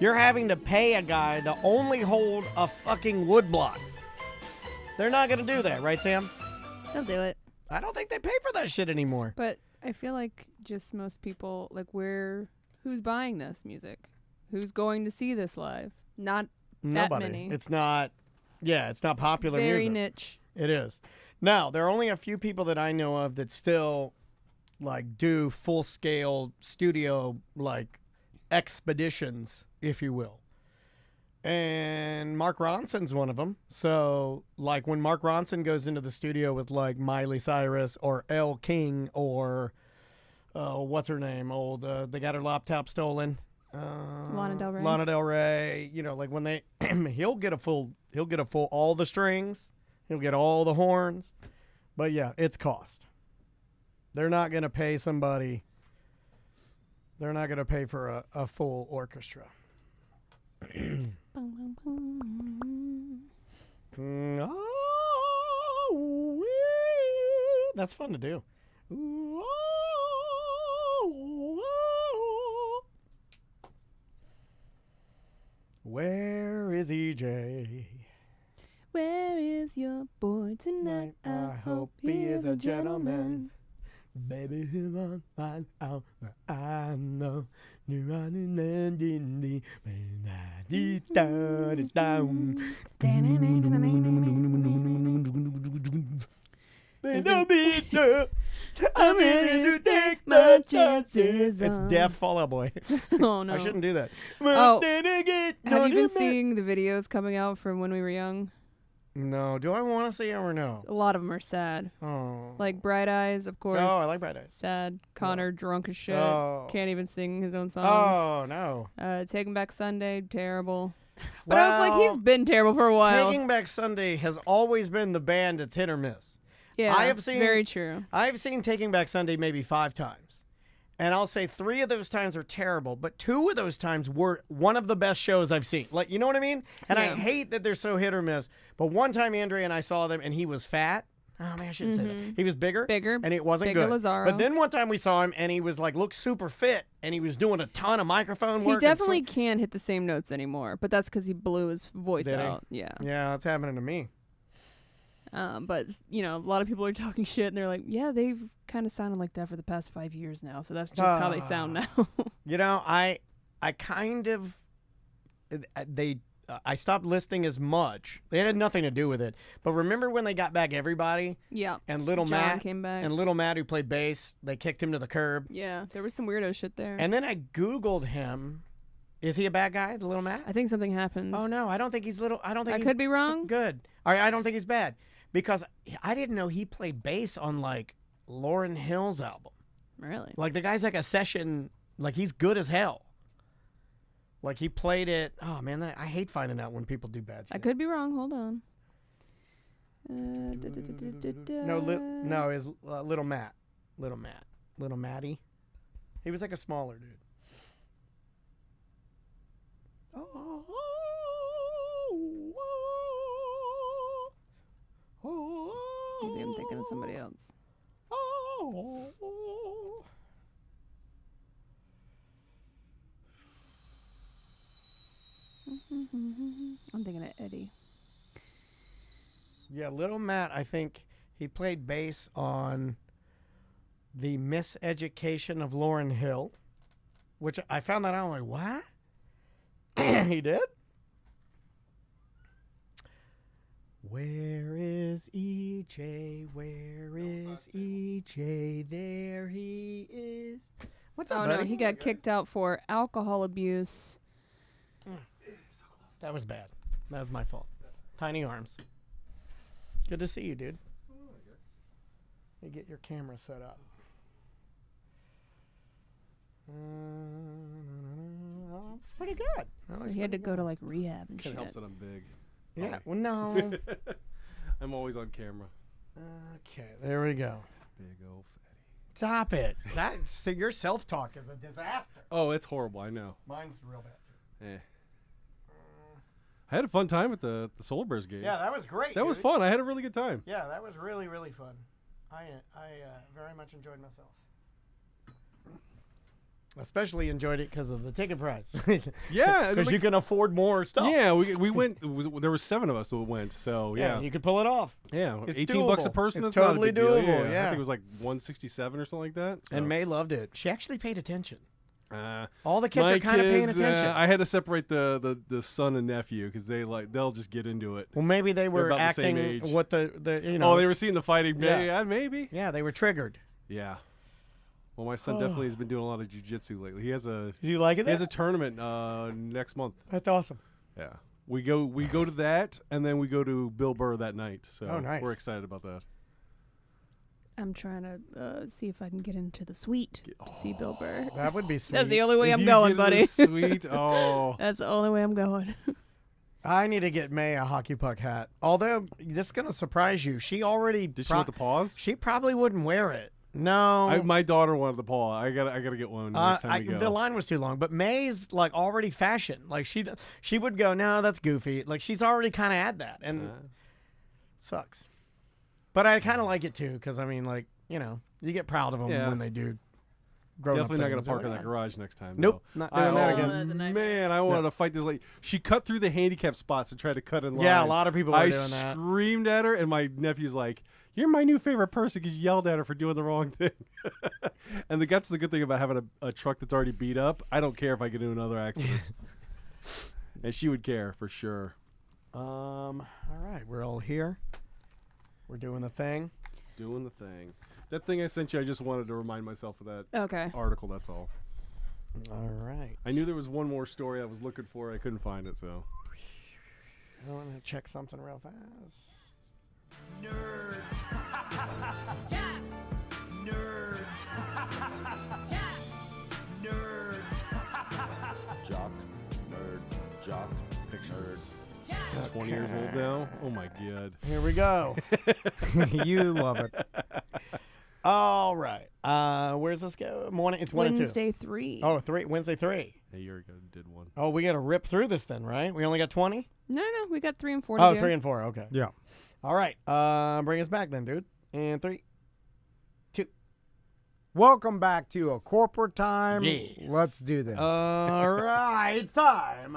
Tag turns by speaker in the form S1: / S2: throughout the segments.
S1: You're having to pay a guy to only hold a fucking wood block. They're not going to do that, right, Sam?
S2: They'll do it.
S1: I don't think they pay for that shit anymore.
S2: But I feel like just most people, like, who's buying this music? Who's going to see this live? Not
S1: Nobody.
S2: that many.
S1: It's not popular music.
S2: Very niche.
S1: It is. Now, there are only a few people that I know of that still, like, do full-scale studio, like, expeditions, if you will. And Mark Ronson's one of them. So, like, when Mark Ronson goes into the studio with, like, Miley Cyrus or Elle King or, what's her name? They got her laptop stolen.
S2: Lana Del Rey.
S1: Lana Del Rey. You know, like, when they, he'll get all the strings. He'll get all the horns. But, yeah, it's cost. They're not going to pay somebody. They're not going to pay for a full orchestra. That's fun to do. Where is EJ?
S2: Where is your boy tonight?
S1: I hope he is a gentleman. Baby, who won't find out that I know. I'm ready to take my chances. It's Deaf Fall Out Boy.
S2: Oh no,
S1: I shouldn't do that.
S2: Oh, have you been seeing the videos coming out from when we were young?
S1: No. Do I want to see them or no?
S2: A lot of them are sad.
S1: Oh.
S2: Like Bright Eyes, of course.
S1: Oh, I like Bright Eyes.
S2: Sad. Connor, drunk as shit.
S1: Oh.
S2: Can't even sing his own songs.
S1: Oh, no.
S2: Taking Back Sunday, terrible. But I was like, he's been terrible for a while.
S1: Taking Back Sunday has always been the band that's hit or miss.
S2: Yeah, it's very true.
S1: I've seen Taking Back Sunday maybe 5 times. And I'll say 3 of those times are terrible, but 2 of those times were one of the best shows I've seen. Like, you know what I mean? And I hate that they're so hit or miss. But one time Andrea and I saw them, and he was fat. Oh, man, I shouldn't say that. He was bigger. And it wasn't good.
S2: Lazaro.
S1: But then one time we saw him, and he was like, looked super fit, and he was doing a ton of microphone work.
S2: He definitely can't hit the same notes anymore, but that's because he blew his voice out. Yeah.
S1: Yeah, that's happening to me.
S2: But, you know, a lot of people are talking shit, and they're like, yeah, they've kind of sounded like that for the past 5 years now, so that's just how they sound now.
S1: You know, I kind of, I stopped listening as much. They had nothing to do with it. But remember when they got back everybody?
S2: Yeah.
S1: And Little
S2: John
S1: Matt
S2: came back.
S1: And Little Matt, who played bass, they kicked him to the curb.
S2: Yeah, there was some weirdo shit there.
S1: And then I Googled him. Is he a bad guy, the Little Matt?
S2: I think something happened.
S1: Oh, no, I don't think he's little. I don't think
S2: I could be wrong.
S1: Good. I don't think he's bad. Because I didn't know he played bass on, like, Lauryn Hill's album.
S2: Really?
S1: Like, the guy's like a session, like, he's good as hell. Like, he played it. Oh, man, I hate finding out when people do bad shit.
S2: I could be wrong. Hold on.
S1: No, it's Little Matt. Little Matty. He was like a smaller dude.
S2: Maybe I'm thinking of somebody else. I'm thinking of Eddie.
S1: Yeah, Little Matt, I think he played bass on The Miseducation of Lauryn Hill, which I found that out. I'm like, what? He did? Where is EJ? Where is EJ? There he is. What's up, buddy?
S2: No, he got kicked out for alcohol abuse.
S1: That was bad. That was my fault. Tiny arms. Good to see you, dude. Let me get your camera set up. It's pretty good.
S2: So he had to go to like rehab and shit.
S3: It helps that I'm big.
S1: Yeah, well, no.
S3: I'm always on camera.
S1: Okay, there we go.
S3: Big old fatty.
S1: Stop it. So your self-talk is a disaster.
S3: Oh, it's horrible. I know.
S1: Mine's real bad, too.
S3: I had a fun time at the Solar Bears game.
S1: Yeah, that was great.
S3: That was fun. I had a really good time.
S1: Yeah, that was really, really fun. I very much enjoyed myself. Especially enjoyed it because of the ticket price.
S3: Yeah,
S1: Because you can afford more stuff.
S3: Yeah, we went. There were 7 of us who went. So yeah,
S1: You could pull it off.
S3: yeah,
S1: It's
S3: $18 a
S1: doable.
S3: person.
S1: It's
S3: That's
S1: totally
S3: not a big deal.
S1: doable,
S3: I
S1: yeah.
S3: think it was like 167 or something like that. So.
S1: And May loved it. She actually paid attention.
S3: Uh,
S1: All the kids
S3: my
S1: are kind of paying
S3: kids,
S1: attention.
S3: I had to separate the son and nephew because they'll just get into it.
S1: Well, maybe they were
S3: about the same
S1: acting
S3: age.
S1: what the you know.
S3: Oh, they were seeing the fighting.
S1: Yeah.
S3: Maybe.
S1: Yeah, they were triggered.
S3: Yeah. Well, my son definitely has been doing a lot of jiu-jitsu lately. He has a
S1: Do you like it?
S3: he has a tournament next month.
S1: That's awesome.
S3: Yeah. We go to that, and then we go to Bill Burr that night. So
S1: Oh, nice.
S3: we're excited about that.
S2: I'm trying to see if I can get into the suite to see Bill Burr.
S1: That would be sweet.
S2: That's the only way
S3: If
S2: I'm
S3: you
S2: going,
S3: get
S2: buddy.
S3: it Sweet. Oh.
S2: That's the only way I'm going.
S1: I need to get May a hockey puck hat. Although this is gonna surprise you, she already
S3: Did she want the paws?
S1: She probably wouldn't wear it. No.
S3: My daughter wanted the paw. I gotta get one next time we go.
S1: The line was too long, but May's like already fashioned. Like she would go, no, that's goofy. Like she's already kind of had that, and it sucks. But I kind of like it too, because I mean, like you get proud of them
S3: Yeah.
S1: when they do.
S3: Definitely not gonna
S1: things.
S3: park in that garage next time.
S1: Nope,
S3: though.
S1: not doing that
S2: Oh,
S1: again.
S2: that's a nightmare.
S3: Man, I wanted to fight this lady. She cut through the handicap spots and tried to cut in line.
S1: Yeah, a lot of people are
S3: I
S1: doing that.
S3: screamed at her, and my nephew's like, "You're my new favorite person," because you yelled at her for doing the wrong thing. And that's the good thing about having a truck that's already beat up. I don't care if I get into another accident. And she would care for sure.
S1: All right, we're all here. We're doing the thing.
S3: Doing the thing. That thing I sent you, I just wanted to remind myself of that
S2: Okay.
S3: article, that's all.
S1: All right.
S3: I knew there was one more story I was looking for. I couldn't find it, so.
S1: I want to check something real fast.
S4: Nerds. Nerds. Nerds.
S5: Jock, nerd, jock,
S3: Pictures. 20 years old now? Oh my god.
S1: Here we go. You love it. All right. Where's this go? Morning. It's 1 and 2.
S2: Wednesday 3.
S1: Oh, 3. Wednesday 3.
S3: A year ago did one.
S1: Oh, we got to rip through this then, right? We only got 20?
S2: No, we got 3 and 4 to
S1: Oh,
S2: do.
S1: 3 and 4. Okay.
S6: Yeah.
S1: All right. Bring us back then, dude. And 3, 2.
S6: Welcome back to a corporate time.
S1: Yes.
S6: Let's do this.
S1: All right. It's time.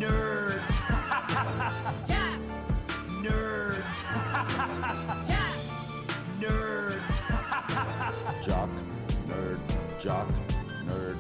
S4: Nerds. Nerds. Nerds.
S5: jock, nerd, jock, nerd.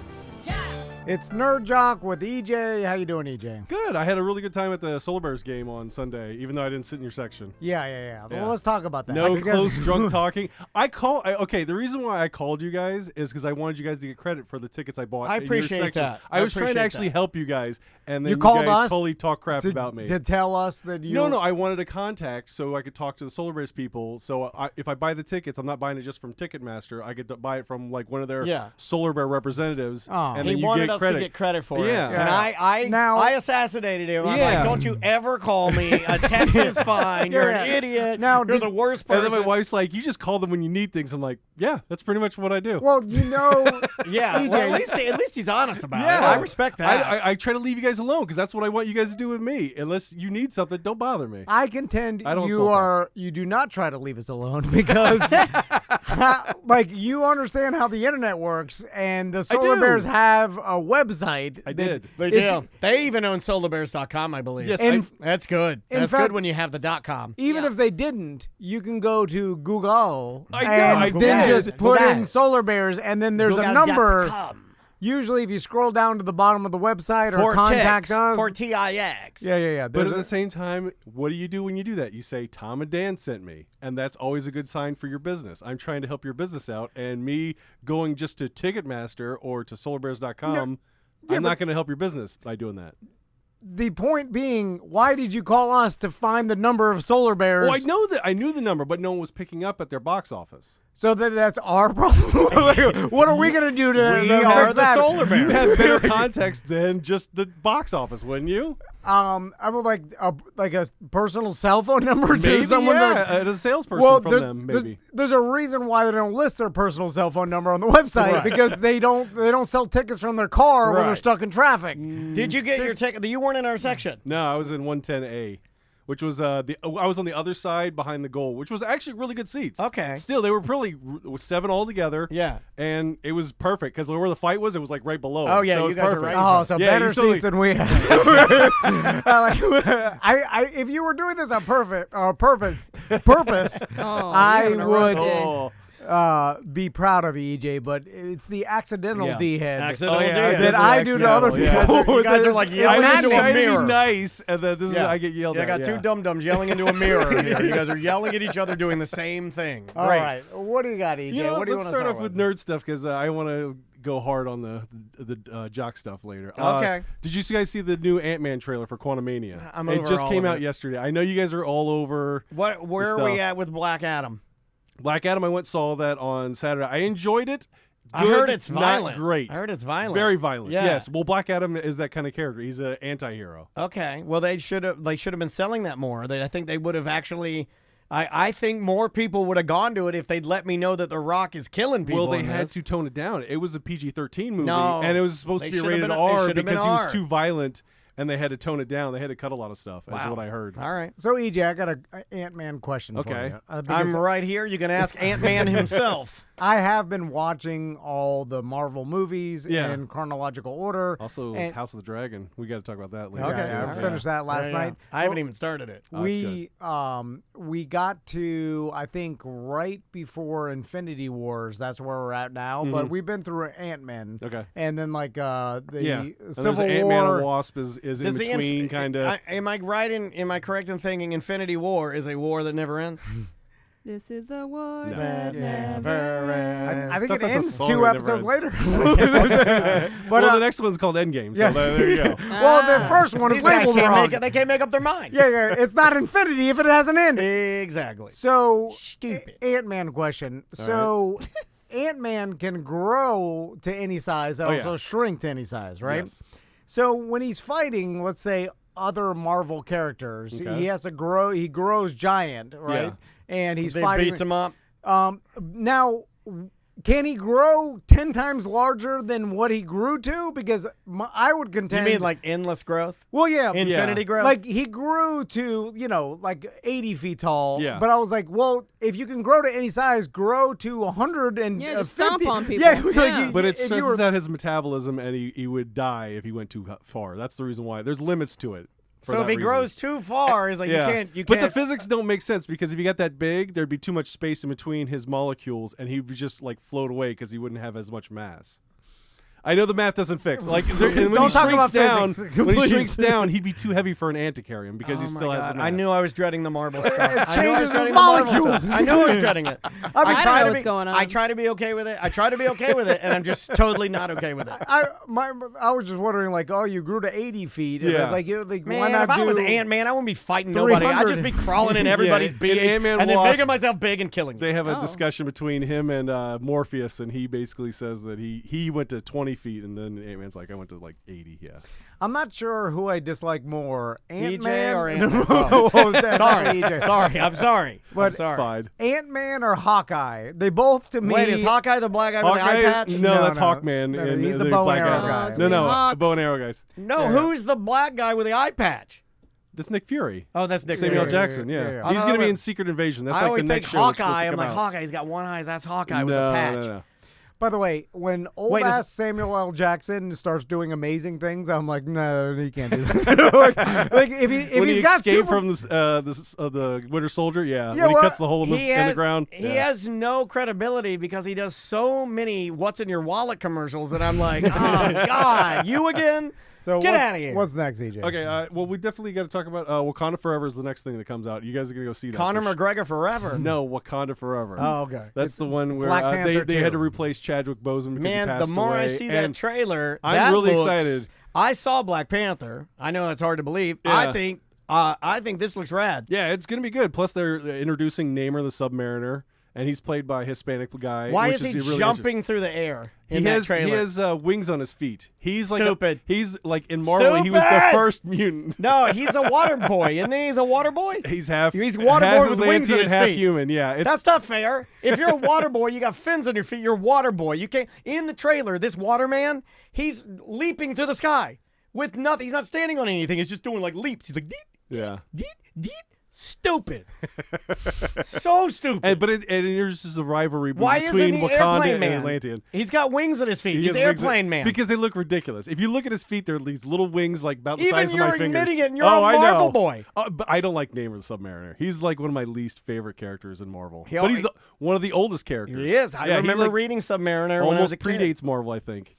S6: It's Nerd Jock with EJ. How you doing, EJ?
S3: Good. I had a really good time at the Solar Bears game on Sunday, even though I didn't sit in your section.
S6: Yeah.
S3: Yeah.
S6: Well, let's talk about that.
S3: No
S6: Because-
S3: close drunk talking. Okay, the reason why I called you guys is because I wanted you guys to get credit for the tickets I bought.
S1: I
S3: in your
S1: appreciate
S3: section.
S1: that.
S3: I
S1: I
S3: was trying to
S1: appreciate
S3: actually
S1: that.
S3: help you guys, and then
S6: You called
S3: guys
S6: us
S3: totally talk crap about me.
S6: to tell us that you.
S3: No, I wanted a contact so I could talk to the Solar Bears people. So if I buy the tickets, I'm not buying it just from Ticketmaster. I could buy it from like one of their
S1: Yeah.
S3: Solar Bear representatives,
S6: Oh.
S3: and
S1: He
S3: then you
S1: wanted
S3: get
S1: us
S3: credit.
S1: to get credit for
S3: Yeah.
S1: it. And
S6: Now-
S1: I assassinated him. I'm
S3: Yeah.
S1: like, don't you ever call me. A text is fine. You're an
S6: Yeah.
S1: idiot.
S6: Now,
S1: You're
S6: did-
S1: the worst
S3: And
S1: person.
S3: then my wife's like, "You just call them when you need things." I'm like, "Yeah, that's pretty much what I do."
S6: Well, you know.
S1: Yeah,
S6: EJ,
S1: well, at least he's honest about it.
S3: Yeah.
S1: I respect that.
S3: I try to leave you guys alone because that's what I want you guys to do with me. Unless you need something, don't bother me.
S6: I contend
S3: I don't smoke
S6: you do not try to leave us alone because like you understand how the internet works and the Solar
S3: do.
S6: Bears have a website.
S3: I
S6: that-
S3: did.
S1: They
S6: it's-
S1: do. They even own solarbears.com, I believe.
S3: Yes,
S6: And-
S1: That's good.
S6: In
S1: That's
S6: fact-
S1: good when you have the .com.
S6: Even
S2: Yeah.
S6: if they didn't, you can go to Google
S3: I know,
S6: and
S3: I
S6: then
S3: did.
S6: just put
S1: Google.
S6: in Solar Bears, and then there's a number.
S1: Google.com.
S6: Usually, if you scroll down to the bottom of the website or
S1: For
S6: contact
S1: Tix,
S6: us,
S1: for TIX.
S6: yeah.
S3: But
S6: There's
S3: at
S6: a-
S3: the same time, what do you do when you do that? You say, "Tom and Dan sent me," and that's always a good sign for your business. I'm trying to help your business out, and me going just to Ticketmaster or to SolarBears.com, I'm not going to help your business by doing that.
S6: the point being, why did you call us to find the number of Solar Bears?
S3: Well, I knew the number, but no one was picking up at their box office.
S6: So that's our problem. What are we gonna do to
S1: We
S6: to
S1: are
S6: fix
S1: the
S6: that?
S1: Solar Bears.
S3: You have better context than just the box office, wouldn't you?
S6: I would like a personal cell phone number to
S3: Maybe,
S6: someone.
S3: yeah, a salesperson from them, maybe.
S6: There's a reason why they don't list their personal cell phone number on the website
S1: Right.
S6: because they don't sell tickets from their car when they're
S1: Right.
S6: stuck in traffic.
S1: Did you get your ticket? You weren't in our section.
S3: No, I was in 110A. which was I was on the other side behind the goal, which was actually really good seats.
S1: Okay.
S3: Still, they were probably 7 all together.
S1: Yeah.
S3: And it was perfect because where the fight was, it was like right below.
S1: Oh, yeah,
S3: so
S1: you
S3: it was
S1: guys are
S3: perfect.
S1: right.
S6: Oh, so
S3: Yeah,
S6: better
S3: you totally-
S6: seats than we have. If you were doing this on purpose,
S2: Oh,
S6: I
S2: you're having a rough
S6: would
S2: day.
S6: be proud of you, EJ, but it's the accidental
S1: Yeah.
S6: D-head
S1: Accidental
S3: Oh, yeah,
S1: D-head.
S6: that I do to other people.
S3: Yeah.
S1: You guys are like
S6: It's
S1: yelling
S6: not
S1: into a
S3: trying to
S1: mirror.
S3: be nice, and then this is
S1: Yeah.
S3: I get yelled
S1: Yeah, I
S3: at.
S1: got two dum-dums yelling into a mirror here. You guys are yelling at each other doing the same thing.
S6: All
S1: Great.
S6: right, what do you got, EJ?
S3: You know,
S6: what do you
S3: let's
S6: want to
S3: start off with nerd stuff because I want to go hard on the Jock stuff later.
S1: Okay.
S3: Did you guys see the new Ant-Man trailer for Quantumania?
S1: I'm
S3: It
S1: over
S3: just
S1: all
S3: came
S1: of
S3: out
S1: it.
S3: yesterday. I know you guys are all over
S1: Where are we
S3: stuff.
S1: at with Black Adam?
S3: Black Adam. I went and saw that on Saturday. I enjoyed it.
S1: I heard
S3: Good,
S1: it's violent.
S3: Not great.
S1: I heard it's violent.
S3: Very violent.
S1: Yeah.
S3: Yes. Well, Black Adam is that kind of character. He's an anti-hero.
S1: Okay. Well, they should have been selling that more. I think they would have actually. I think more people would have gone to it if they'd let me know that The Rock is killing people.
S3: Well, they
S1: in
S3: had
S1: this.
S3: to tone it down. It was a PG-13 movie,
S1: No,
S3: and it was supposed
S1: they
S3: to be
S1: should have
S3: rated
S1: been- it
S3: R
S1: should have been
S3: because he was
S1: R.
S3: too violent, and they had to tone it down. They had to cut a lot of stuff. That's
S1: Wow.
S3: what I heard.
S1: All right.
S6: So, EJ, I got a Ant-Man question for
S3: Okay.
S6: you.
S1: I'm right here. You can ask Ant-Man himself.
S6: I have been watching all the Marvel movies
S3: Yeah.
S6: in chronological order.
S3: Also,
S6: And-
S3: House of the Dragon. We got to talk about that later.
S1: Okay.
S6: Yeah,
S1: all
S6: I
S1: right.
S6: finished that last
S1: Yeah, yeah.
S6: night.
S1: I haven't even started it.
S3: Oh, it's
S6: We got to, I think, right before Infinity Wars. That's where we're at now. But we've been through Ant-Man.
S3: Okay.
S6: And then like the
S3: Yeah. And there's
S6: Civil
S3: Ant-Man
S6: War.
S3: and Wasp is in
S1: Does the
S3: between, kind of.
S1: Am I right am I correct in thinking Infinity War is a war that never ends?
S2: This is the war
S3: No.
S2: that
S6: Yeah.
S2: never ends.
S6: I think
S3: Thought
S6: it
S3: that's a
S6: ends
S3: song
S6: 2
S3: that never
S6: episodes
S3: ends.
S6: later. But
S3: Well, the next one's called Endgame, so
S6: yeah.
S3: there you go.
S6: well, the first one is
S1: These guys
S6: labeled
S1: can't
S6: wrong.
S1: make it- they can't make up their mind.
S6: Yeah, it's not infinity if it has an end.
S1: Exactly.
S6: So,
S1: Stupid.
S6: Ant-Man question. So, Ant-Man can grow to any size, and
S3: Oh, yeah.
S6: also shrink to any size, right?
S3: Yes.
S6: So, when he's fighting, let's say, other Marvel characters,
S3: Okay.
S6: he has to grow. He grows giant, right?
S3: Yeah.
S6: And he's
S1: They
S6: fighting.
S1: beats him up.
S6: Now, can he grow 10 times larger than what he grew to? Because I would
S1: You
S6: contend.
S1: mean like endless growth?
S6: Well, yeah.
S1: Infinity growth?
S6: Like he grew to, like 80 feet tall.
S3: Yeah.
S6: But I was like, well, if you can grow to any size, grow to 100 and
S2: Yeah, just stomp on people.
S6: Yeah,
S2: Yeah.
S3: But it
S6: if you
S3: stresses
S6: were-
S3: out his metabolism, and he would die if he went too far. That's the reason why. There's limits to it. for
S1: So
S3: that
S1: if he
S3: reason.
S1: grows too far, he's like
S3: Yeah.
S1: you
S3: But the
S1: can't.
S3: physics don't make sense because if he got that big, there'd be too much space in between his molecules, and he would just like float away because he wouldn't have as much mass. I know the math doesn't fix. Like, and when
S6: Don't
S3: he
S6: talk
S3: shrinks
S6: about
S3: down,
S6: physics,
S3: when he
S6: please.
S3: shrinks down, he'd be too heavy for an ant to carry him because he
S1: Oh my
S3: still has the
S1: God.
S3: mass.
S1: I knew I was dreading the Marble stuff. I knew I was
S6: changes his
S1: dreading the Marble
S6: molecules.
S1: stuff. I knew I was dreading it.
S2: I don't
S1: try
S2: know
S1: to
S2: what's going on.
S1: I try to be okay with it. I try to be okay with it, and I'm just totally not okay with it.
S6: I was just wondering, like, oh, you grew to 80 feet. And
S3: Yeah.
S6: Like,
S1: Man,
S6: why not
S1: if I was
S6: do
S1: Ant-Man, I wouldn't be fighting nobody. I'd just be
S6: 300.
S1: crawling in everybody's
S3: Yeah,
S1: BH
S3: and Ant-Man
S1: and then
S3: Wasp-
S1: making myself big and killing them.
S3: They have a
S2: Oh.
S3: discussion between him and Morpheus, and he basically says that he went to 20 feet, and then Ant-Man's like, I went to like 80. Yeah.
S6: I'm not sure who I dislike more, Ant-Man
S1: or Ant-Man?
S6: Oh, that's
S1: Sorry,
S6: EJ.
S1: sorry, I'm sorry. I'm
S6: But-
S1: sorry.
S3: Fine.
S6: Ant-Man or Hawkeye? They both to me.
S1: Wait, is Hawkeye the black guy with the eye
S3: Hawkeye?
S1: patch?
S3: No, that's
S6: no.
S3: Hawkman.
S6: No,
S3: in
S6: he's the bow and
S3: Black
S6: arrow
S3: Adam.
S6: guy.
S2: it's
S3: No, no,
S2: Hawks.
S3: bow and arrow guys.
S1: No,
S6: Yeah.
S1: who's the black guy with the eye patch?
S3: That's Nick Fury.
S1: Oh, that's Nick
S3: Samuel
S1: Fury.
S3: Jackson.
S6: yeah,
S3: Yeah,
S6: yeah.
S3: he's
S1: I
S3: going to be
S1: thought-
S3: in Secret Invasion. That's
S1: I
S3: like
S1: always
S3: the
S1: think
S3: next show. that's supposed
S1: Hawkeye.
S3: to
S1: I'm
S3: come
S1: like,
S3: out.
S1: Hawkeye, he's got one eye. That's Hawkeye with
S3: No,
S1: the patch.
S3: no.
S6: By the way, when old
S1: Wait, is-
S6: ass Samuel L. Jackson starts doing amazing things, I'm like, no, he can't do that. like if
S3: When
S6: he's
S3: he
S6: got
S3: escaped
S6: super,
S3: from the Winter Soldier, yeah,
S6: Yeah,
S3: when he
S6: well,
S3: cuts the hole in the ground.
S1: He
S3: yeah.
S1: has no credibility because he does so many "What's in Your Wallet" commercials that I'm like, oh God, you again?
S6: so
S1: Get
S6: what-
S1: outta here.
S6: What's next, EJ?
S3: Okay, well, we definitely got to talk about Wakanda Forever is the next thing that comes out. You guys are gonna go see that.
S1: Conor
S3: for sure.
S1: McGregor forever.
S3: No, Wakanda Forever.
S6: Oh, okay.
S3: That's the one where
S6: Black
S3: they
S6: Panther
S3: had to
S6: 2.
S3: replace Chadwick Boseman because
S1: Man,
S3: he
S1: the
S3: passed
S1: more
S3: away.
S1: I see that
S3: and
S1: trailer,
S3: I'm
S1: that
S3: really
S1: looks-
S3: excited.
S1: I saw Black Panther. I know it's hard to believe.
S3: Yeah.
S1: I think this looks rad.
S3: Yeah, it's gonna be good. Plus, they're introducing Namor the Submariner, and he's played by a Hispanic guy.
S1: Why
S3: which
S1: is he
S3: really
S1: jumping through the air in
S3: He
S1: that
S3: has
S1: trailer?
S3: he has wings on his feet. He's like
S1: Stupid.
S3: he's like in Marvel. He was the
S1: Stupid!
S3: first mutant.
S1: No, he's a water boy, isn't he? He's a water boy.
S3: He's half.
S1: He's water
S3: half
S1: boy with wings on
S3: Atlantean,
S1: his
S3: half
S1: feet.
S3: human. Yeah, it's
S1: That's not fair. If you're a water boy, you got fins on your feet. You're a water boy. You can't. In the trailer, this water man, he's leaping through the sky with nothing. He's not standing on anything. He's just doing like leaps. He's like deep,
S3: yeah.
S1: deep, Stupid. So stupid.
S3: And here's just the rivalry
S1: Why
S3: between
S1: isn't he
S3: Wakanda
S1: Airplane
S3: and
S1: Man?
S3: Atlantean.
S1: He's got wings at his feet.
S3: He
S1: He's
S3: has wings
S1: Airplane Man.
S3: Because they look ridiculous. If you look at his feet, they're these little wings like about the
S1: Even
S3: size of my
S1: you're
S3: fingers.
S1: admitting it, and you're
S3: oh,
S1: a
S3: I
S1: Marvel
S3: know.
S1: boy.
S3: But I don't like Namor the Submariner. He's like one of my least favorite characters in Marvel.
S1: He
S3: but he's
S1: al-
S3: one of the oldest characters.
S1: He is. I
S3: Yeah,
S1: remember
S3: he
S1: reading Submariner when I was
S3: almost
S1: a kid.
S3: predates Marvel, I think.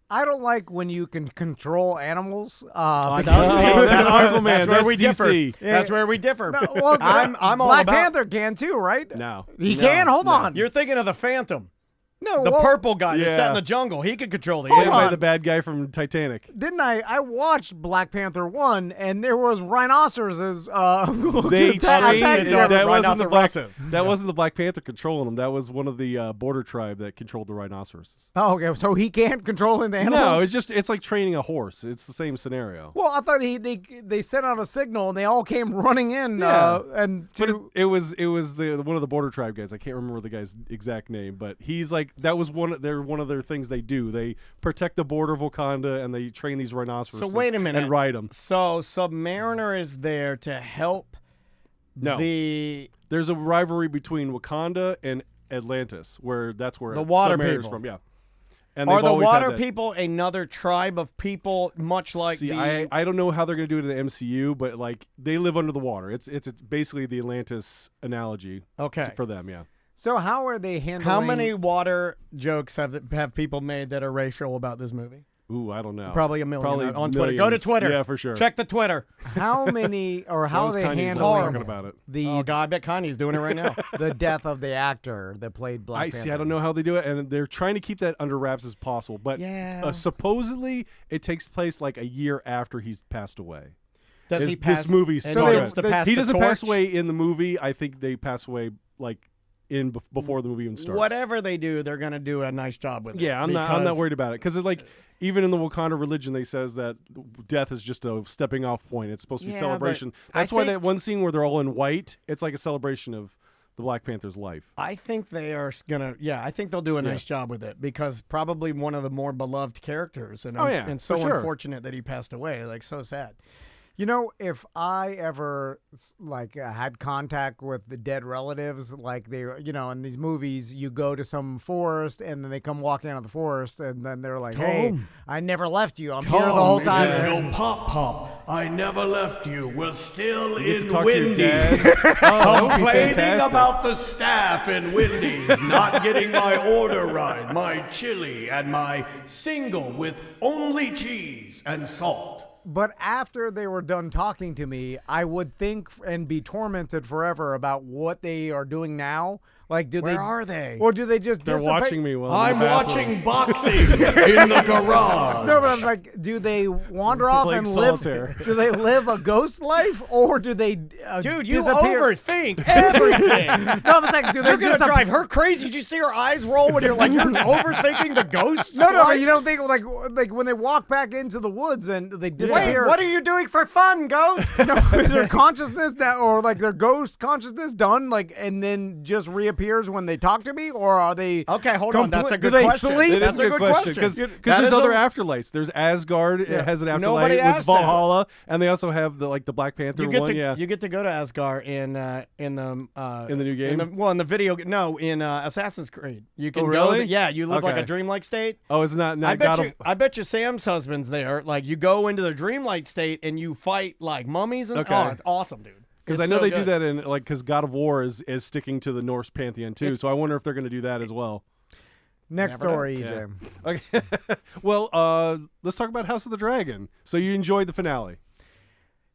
S6: I don't like when you can control animals.
S1: I
S6: because-
S1: know.
S3: That's Aquaman.
S1: That's where we
S3: That's
S1: differ.
S3: DC.
S1: That's where we differ.
S6: No, well,
S1: I'm all
S6: Black
S1: about.
S6: Panther can too, right?
S3: No.
S6: He can. Hold on.
S1: You're thinking of the Phantom,
S6: no,
S1: the
S6: well,
S1: purple guy that's set
S3: Yeah.
S1: in the jungle. He could control the
S6: Hold
S3: Played
S1: animals.
S3: by
S6: on.
S3: the bad guy from Titanic.
S6: Didn't I? I watched Black Panther 1, and there was rhinoceroses.
S3: They
S6: attacking
S3: changed
S6: them.
S3: it. That wasn't the Black.
S1: Rhinoceroses.
S3: That wasn't the Black Panther controlling them. That was one of the border tribe that controlled the rhinoceroses.
S6: Oh, okay, so he can't control the animals.
S3: No, it's like training a horse. It's the same scenario.
S6: Well, I thought they sent out a signal and they all came running in.
S3: Yeah.
S6: And
S3: But
S6: to,
S3: it was the one of the border tribe guys. I can't remember the guy's exact name, but he's like that was one of their things they do. They protect the border of Wakanda and they train these rhinoceroses.
S1: So wait a minute.
S3: and ride them.
S1: So Submariner is there to help
S3: No, there's a rivalry between Wakanda and Atlantis, where that's where
S1: The water
S3: Submariner's
S1: people.
S3: from. Yeah, and
S1: Are
S3: they've
S1: the
S3: always had
S1: water
S3: that.
S1: people another tribe of people, much like
S3: See,
S1: the?
S3: I don't know how they're going to do it in the MCU, but like they live under the water. It's basically the Atlantis analogy
S1: Okay.
S3: for them. Yeah.
S6: so how are they handling?
S1: How many water jokes have people made that are racial about this movie?
S3: Ooh, I don't know.
S1: Probably a million
S3: Probably
S1: on Twitter. Go to
S3: millions.
S1: Twitter.
S3: Yeah, for sure.
S1: Check the Twitter.
S6: How many or how
S3: Those
S6: are they
S3: Kanye's
S6: handling
S3: talking about it.
S6: the
S1: Oh God, I bet Kanye's doing it right now.
S6: the death of the actor that played Black
S3: I
S6: Panther?
S3: see. I don't know how they do it, and they're trying to keep that under wraps as possible. But
S1: Yeah.
S3: supposedly, it takes place like a year after he's passed away.
S1: Does he
S3: This
S1: pass?
S3: movie
S1: and
S3: started.
S1: he gets to pass
S3: He
S1: the
S3: doesn't pass
S1: torch?
S3: away in the movie. I think they pass away like before the movie even starts.
S1: Whatever they do, they're gonna do a nice job with it.
S3: Yeah, I'm not
S1: because-
S3: worried about it because like even in the Wakanda religion, they says that death is just a stepping off point. It's supposed to be
S1: Yeah,
S3: celebration.
S1: but
S3: That's
S1: I
S3: why
S1: think-
S3: that one scene where they're all in white, it's like a celebration of the Black Panther's life.
S1: I think they are gonna. Yeah, I think they'll do a
S3: Yeah.
S1: nice job with it because probably one of the more beloved characters, and
S3: Oh, yeah,
S1: and so
S3: for sure.
S1: unfortunate that he passed away. Like so sad.
S6: You know, if I ever had contact with the dead relatives, like they, in these movies, you go to some forest and then they come walking out of the forest and then they're like, "Hey, I never left you. I'm here the whole time."
S4: Yo, Pop, I never left you. We're still
S3: You get to
S4: in
S3: talk to your
S4: Wendy's.
S3: dad. Oh, that would be
S4: Complaining
S3: fantastic.
S4: about the staff in Wendy's not getting my order right, my chili, and my single with only cheese and salt.
S6: But after they were done talking to me, I would think and be tormented forever about what they are doing now. Like, do
S1: Where
S6: they
S1: are they?
S6: or do they just
S3: They're
S6: dissipate?
S3: watching me while
S4: I'm
S3: in the bathroom.
S4: watching boxing in the garage.
S6: No, but I'm like, do they wander off
S3: Playing
S6: and
S3: solitaire.
S6: live? Do they live a ghost life, or do they,
S1: Dude, you
S6: disappear?
S1: overthink everything.
S6: No, but it's like, do they
S1: You're gonna
S6: just
S1: drive her crazy. Did you see her eyes roll when you're like, you're overthinking the ghost?
S6: No,
S1: life?
S6: but you don't think like when they walk back into the woods and they
S1: Wait,
S6: disappear.
S1: what are you doing for fun, ghost?
S6: No, is their consciousness that, or like their ghost consciousness done, like, and then just reappears when they talk to me, or are they?
S1: Okay, hold on. That's a
S6: Do
S1: good
S6: they
S1: question.
S6: sleep?
S3: It
S1: That's
S3: is
S1: a good question.
S3: because
S1: That
S3: there's
S1: is
S3: other
S1: a-
S3: afterlives. There's Asgard. It has an afterlife.
S1: Nobody
S3: It was
S1: asked that.
S3: Valhalla, and they also have the Black Panther
S1: You get
S3: one.
S1: to
S3: Yeah,
S1: you get to go to Asgard in the
S3: In the new game?
S1: in the video. No, in Assassin's Creed. You can
S3: Oh,
S1: go.
S3: really?
S1: Yeah, you live like a
S3: Okay.
S1: dreamlike state.
S3: oh, it's not
S1: I bet
S3: God
S1: you. I bet you Sam's husband's there. Like you go into the dreamlight state and you fight like mummies and
S3: Okay.
S1: oh, it's awesome, dude.
S3: because
S1: It's
S3: I know
S1: so
S3: they
S1: good.
S3: do that in like because God of War is sticking to the Norse pantheon too. So I wonder if they're going to do that as well.
S6: Next
S1: Never know.
S6: story,
S3: Yeah.
S6: EJ.
S3: Okay. Well, let's talk about House of the Dragon. So you enjoyed the finale.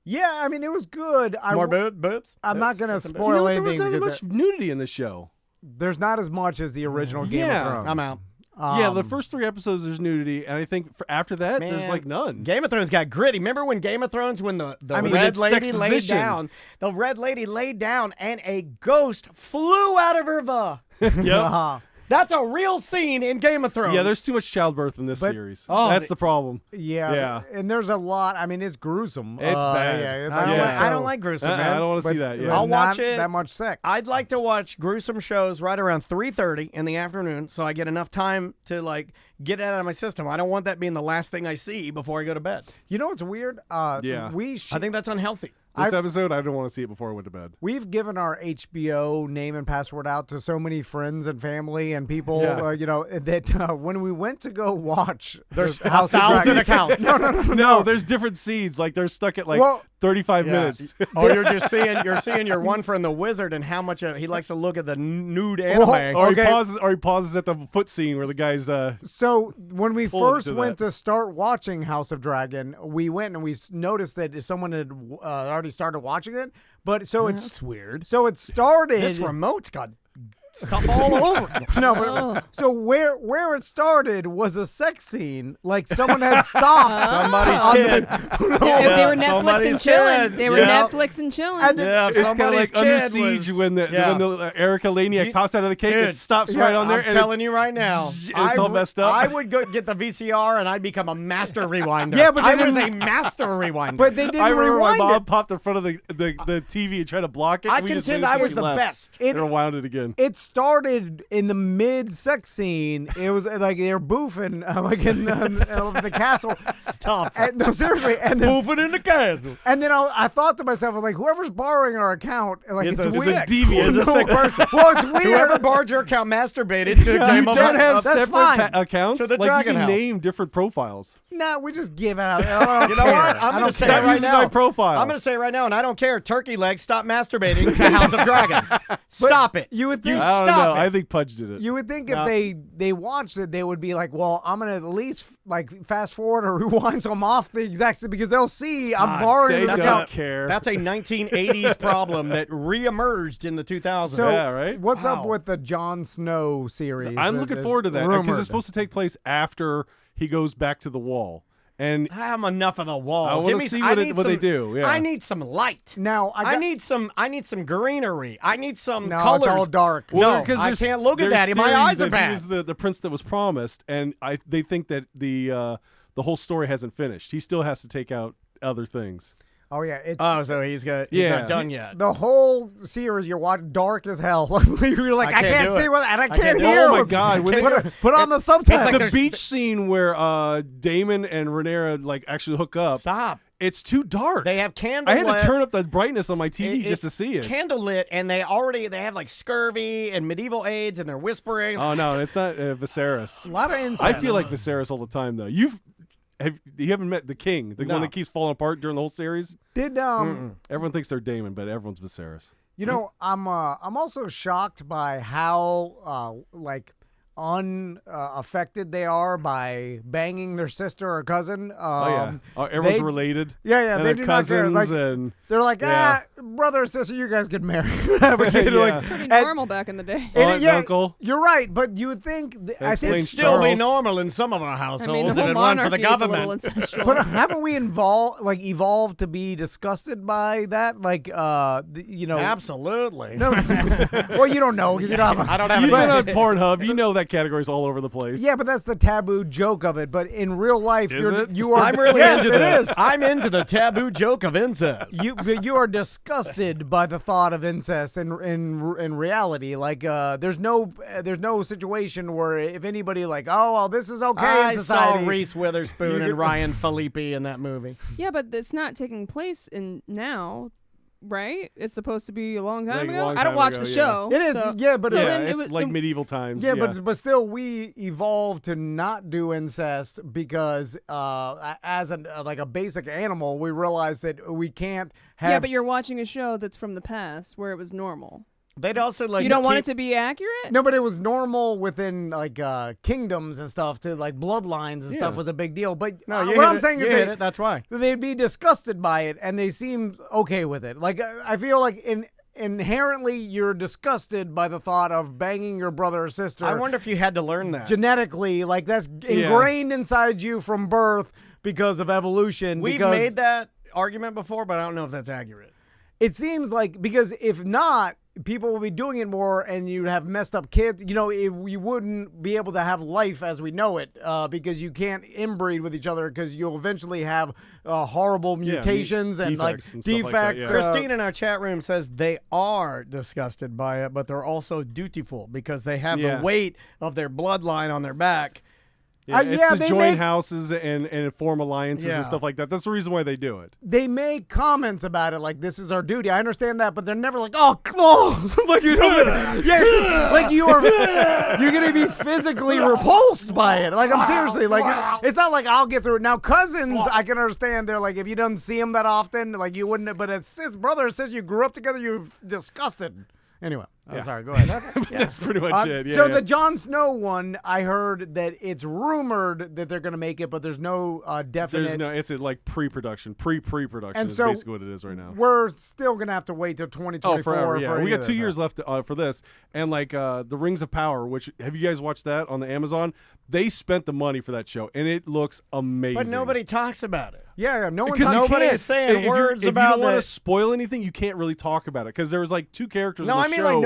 S6: Yeah, I mean it was good.
S1: More boobs.
S6: I'm not gonna
S1: Boobs?
S6: spoil
S3: You know what? There was
S6: anything
S3: not
S6: because
S3: much nudity in this show.
S6: there's not as much as the original Game
S3: Yeah.
S6: of Thrones.
S1: I'm out.
S3: Yeah, the first 3 episodes there's nudity, and I think after that there's
S1: Man,
S3: like none.
S1: Game of Thrones got gritty. Remember when Game of Thrones, when the
S6: I mean,
S1: red
S3: it's
S1: lady laid
S3: sexposition.
S1: down, the red lady laid down, and a ghost flew out of her va.
S6: Uh-huh.
S1: That's a real scene in Game of Thrones.
S3: Yeah, there's too much childbirth in this
S6: But-
S3: series.
S1: Oh,
S3: That's the problem.
S6: Yeah,
S3: Yeah.
S6: and there's a lot. I mean, it's gruesome.
S3: It's bad.
S6: Yeah,
S1: I don't,
S3: Yeah.
S1: like, I don't like gruesome, man.
S3: I don't want to
S6: but-
S3: see that.
S6: but
S3: Yeah.
S1: I'll watch
S6: not
S1: it.
S6: That much sex.
S1: I'd like to watch gruesome shows right around 3:30 in the afternoon, so I get enough time to like get it out of my system. I don't want that being the last thing I see before I go to bed.
S6: You know what's weird?
S3: Yeah.
S6: we
S1: I think that's unhealthy.
S3: This episode, I didn't want to see it before I went to bed.
S6: We've given our HBO name and password out to so many friends and family and people, that when we went to go watch,
S1: There's
S6: House of
S1: 1,000
S6: Dragon-
S1: accounts.
S3: No, there's different seeds. Like th're stuck at 35 minutes.
S1: Or you're seeing your one friend, the wizard, and how much he likes to look at the nude anime.
S6: Well,
S3: Or he pauses at the foot scene where the guy's.
S6: So when we
S3: pull
S6: first
S3: to
S6: went
S3: that.
S6: to start watching House of Dragon, we went and we noticed that someone had already started watching it. But so
S1: That's weird.
S6: So it started.
S1: This remote's got stuff all over it.
S6: No, but so where it started was a sex scene. Like someone had stopped
S1: Somebody's
S6: on
S1: kid.
S2: Yeah, if they were Netflix and
S1: somebody's
S2: chilling.
S1: kid.
S2: They were
S1: Yeah.
S2: Netflix and chilling.
S6: And
S1: Yeah,
S3: It's kind of
S1: somebody's
S3: like Under
S1: kid
S3: Siege
S1: was-
S3: when the Erica Laniak pops out of the cake,
S1: Dude,
S3: it stops right on there.
S1: I'm
S3: and
S1: telling you right now,
S3: it's all messed up.
S1: I would go get the VCR and I'd become a master rewinder.
S6: Yeah, but they
S1: I was a
S6: didn't-
S1: master rewinder.
S6: but they didn't
S3: I remember my
S6: rewind
S3: mom
S6: it.
S3: popped in front of the TV and tried to block it.
S1: I
S3: and we just
S1: contend
S3: waited
S1: I
S3: till
S1: was
S3: she
S1: the
S3: left.
S1: best.
S6: It-
S3: And rewound it again.
S6: It started in the mid-sex scene. It was like they were boofing, like in the castle.
S1: Stop.
S6: No, seriously. And then,
S1: Move it in the castle.
S6: and then I thought to myself, like, whoever's borrowing our account, like
S1: Is
S6: it's
S1: a
S6: weird.
S1: sick deviant. Is a sick person.
S6: Well, it's weird.
S1: Whoever borrowed your account masturbated to
S3: You
S1: Game of
S3: don't have
S6: that's
S3: separate
S6: fine.
S3: accounts.
S1: To the
S3: like
S1: Dragon
S3: you can
S1: House.
S3: name different profiles.
S6: No, we just give it out. I don't
S1: You know
S6: care.
S1: what?
S6: I
S1: I'm
S6: don't
S1: going to say
S6: care.
S1: it right
S3: using
S1: now.
S3: my profile.
S1: I'm going to say it right now, and I don't care. Turkey Leg, stop masturbating to House of Dragons. Stop it.
S6: You would think.
S3: I don't
S1: Stop
S3: know.
S1: it.
S3: I think Pudge did it.
S6: You would think
S1: No.
S6: if they watched it, they would be like, well, I'm gonna at least like fast forward or rewind so I'm off the exact because they'll see I'm borrowing
S3: they
S6: this
S3: don't
S6: account.
S3: care.
S1: That's a 1980s problem that reemerged in the 2000s.
S6: So
S3: Yeah, right?
S6: what's up
S1: Wow.
S6: with the Jon Snow series?
S3: I'm looking
S6: It's
S3: forward to that because
S6: rumored.
S3: it's supposed to take place after he goes back to the wall. And
S1: I'm enough of the wall.
S3: I wanna
S1: Give me
S3: see
S1: some-
S3: what
S1: I
S3: it-
S1: need
S3: what they
S1: some-
S3: do, yeah.
S1: I need some light.
S6: Now
S1: I need some greenery. I need some
S6: no,
S1: colors.
S6: it's all dark.
S1: No,
S3: because
S1: I
S3: there's-
S1: can't look at
S3: there's
S1: that. My
S3: theories
S1: eyes are
S3: that
S1: bad.
S3: He was the prince that was promised, and they think that the whole story hasn't finished. He still has to take out other things.
S6: Oh yeah, it's
S1: Oh, so he's
S3: Yeah.
S1: not done yet.
S6: the whole series you're watching dark as hell. You're like,
S1: I
S6: I
S1: can't
S6: can't
S1: do
S6: see
S1: it.
S6: what, and I
S1: can't
S6: can't
S1: do it.
S6: hear.
S3: Oh my
S6: what's-
S3: God! When they,
S6: Put on the subtitles.
S1: like
S3: the
S1: there's-
S3: beach scene where Damon and Rhaenyra like actually hook up,
S1: Stop.
S3: it's too dark.
S1: They have candle.
S3: I had
S1: lit.
S3: to turn up the brightness on my TV just to
S1: It's
S3: see it.
S1: Candle lit, and they have like scurvy and medieval aids, and they're whispering.
S3: Oh no, it's not Viserys.
S6: a lot of incest.
S3: I feel like Viserys all the time though. You haven't met the king, the
S1: No.
S3: one that keeps falling apart during the whole series.
S6: Did
S3: Everyone thinks they're Damon, but everyone's Viserys.
S6: you know? I'm also shocked by how like unaffected they are by banging their sister or cousin.
S3: Everyone's
S6: they-
S3: related.
S6: Yeah,
S3: and
S6: they
S3: they're
S6: do not care.
S3: cousins
S6: Like,
S3: and
S6: they're like,
S3: Yeah.
S6: brother or sister, you guys get married. Have a kid.
S3: Yeah.
S6: Like,
S2: Pretty
S6: and-
S2: normal back in the day.
S6: and
S3: Aunt and
S6: yeah,
S3: uncle.
S6: You're right, but you would think. I think
S3: explains
S1: Still be
S3: Charles.
S1: normal in some of our
S2: I
S1: households,
S2: mean, the
S1: and
S2: whole
S1: it run for
S2: monarchy
S1: the
S2: is a little
S1: government.
S2: incestual.
S6: But haven't we evolved to be disgusted by that? Like,
S1: Absolutely.
S6: No, well, you don't know. 'Cause you don't have
S1: I don't have
S3: You've
S1: any.
S3: been on Pornhub. You know that category's all over the place.
S6: yeah, but that's the taboo joke of it. But in real life,
S3: Is it?
S6: you are.
S1: I'm really
S6: yes,
S1: into
S6: it
S1: this.
S6: is.
S1: I'm into the taboo joke of incest.
S6: You are disgusted by the thought of incest in reality. Like, there's no situation where if anybody like, oh well, this is okay
S1: I
S6: in
S1: saw
S6: society.
S1: Reese Witherspoon
S6: You
S1: and
S6: could-
S1: Ryan Felipe in that movie.
S2: Yeah, but it's not taking place in now, right? It's supposed to be a long time
S3: Like a
S2: ago.
S3: long
S2: I don't
S3: time
S2: watch
S3: ago,
S2: the
S3: yeah.
S2: show.
S6: It is,
S2: so-
S6: yeah, but
S2: so
S3: Yeah,
S2: then
S3: it's
S2: was-
S3: like
S2: then-
S3: medieval times.
S6: Yeah, but still, we evolved to not do incest because, as like a basic animal, we realized that we can't have.
S2: Yeah, but you're watching a show that's from the past where it was normal.
S1: They'd also like
S2: You don't want
S1: keep-
S2: it to be accurate?
S6: No, but it was normal within like kingdoms and stuff to like bloodlines and stuff
S3: Yeah.
S6: was a big deal. But
S1: No, you
S6: what
S1: hit
S6: I'm
S1: it.
S6: saying
S1: You
S6: is
S1: hit it. That's why.
S6: they'd be disgusted by it and they seem okay with it. Like I feel like inherently you're disgusted by the thought of banging your brother or sister.
S1: I wonder if you had to learn that.
S6: genetically, like that's ingrained inside you from birth because of evolution.
S1: We've
S6: because
S1: made that argument before, but I don't know if that's accurate.
S6: It seems like because if not, people will be doing it more, and you'd have messed up kids. You know, you wouldn't be able to have life as we know it because you can't inbreed with each other because you'll eventually have horrible mutations and like
S3: defects and stuff like that,
S6: defects.
S3: yeah.
S1: Christine in our chat room says they are disgusted by it, but they're also dutiful because they have
S3: Yeah.
S1: the weight of their bloodline on their back.
S3: It's
S6: yeah,
S3: to
S6: they
S3: join
S6: make-
S3: houses and form alliances
S1: Yeah.
S3: and stuff like that. That's the reason why they do it.
S6: They make comments about it like this is our duty. I understand that, but they're never like, oh, come on, like you know, yeah, like you're gonna be physically repulsed by it. Like I'm seriously like it's not like I'll get through it. Now Cousins, I can understand. They're like if you don't see him that often, like you wouldn't. But it's his brother says you grew up together, you're disgusted. Anyway, sorry, go ahead.
S3: That's pretty much it. Yeah,
S6: so
S3: yeah.
S6: the Jon Snow one, I heard that it's rumored that they're going to make it, but there's no definite.
S3: There's no. It's like pre-production, pre-production.
S6: And
S3: is
S6: so
S3: basically what it is right now.
S6: We're still going to have to wait till 2024.
S3: Oh, forever. Yeah,
S6: for
S3: we
S6: any
S3: got
S6: of
S3: 2
S6: this,
S3: years left for this, and like the Rings of Power. Which have you guys watched that on the Amazon? They spent the money for that show, and it looks amazing.
S1: But nobody talks about it.
S6: Yeah, no one.
S3: Because
S1: Nobody
S3: you
S1: is saying
S3: if
S1: words
S3: if
S1: about
S3: you don't want to
S1: the-
S3: spoil anything, you can't really talk about it because there was like 2 characters.
S1: No,
S3: in the
S1: I mean
S3: show.
S1: like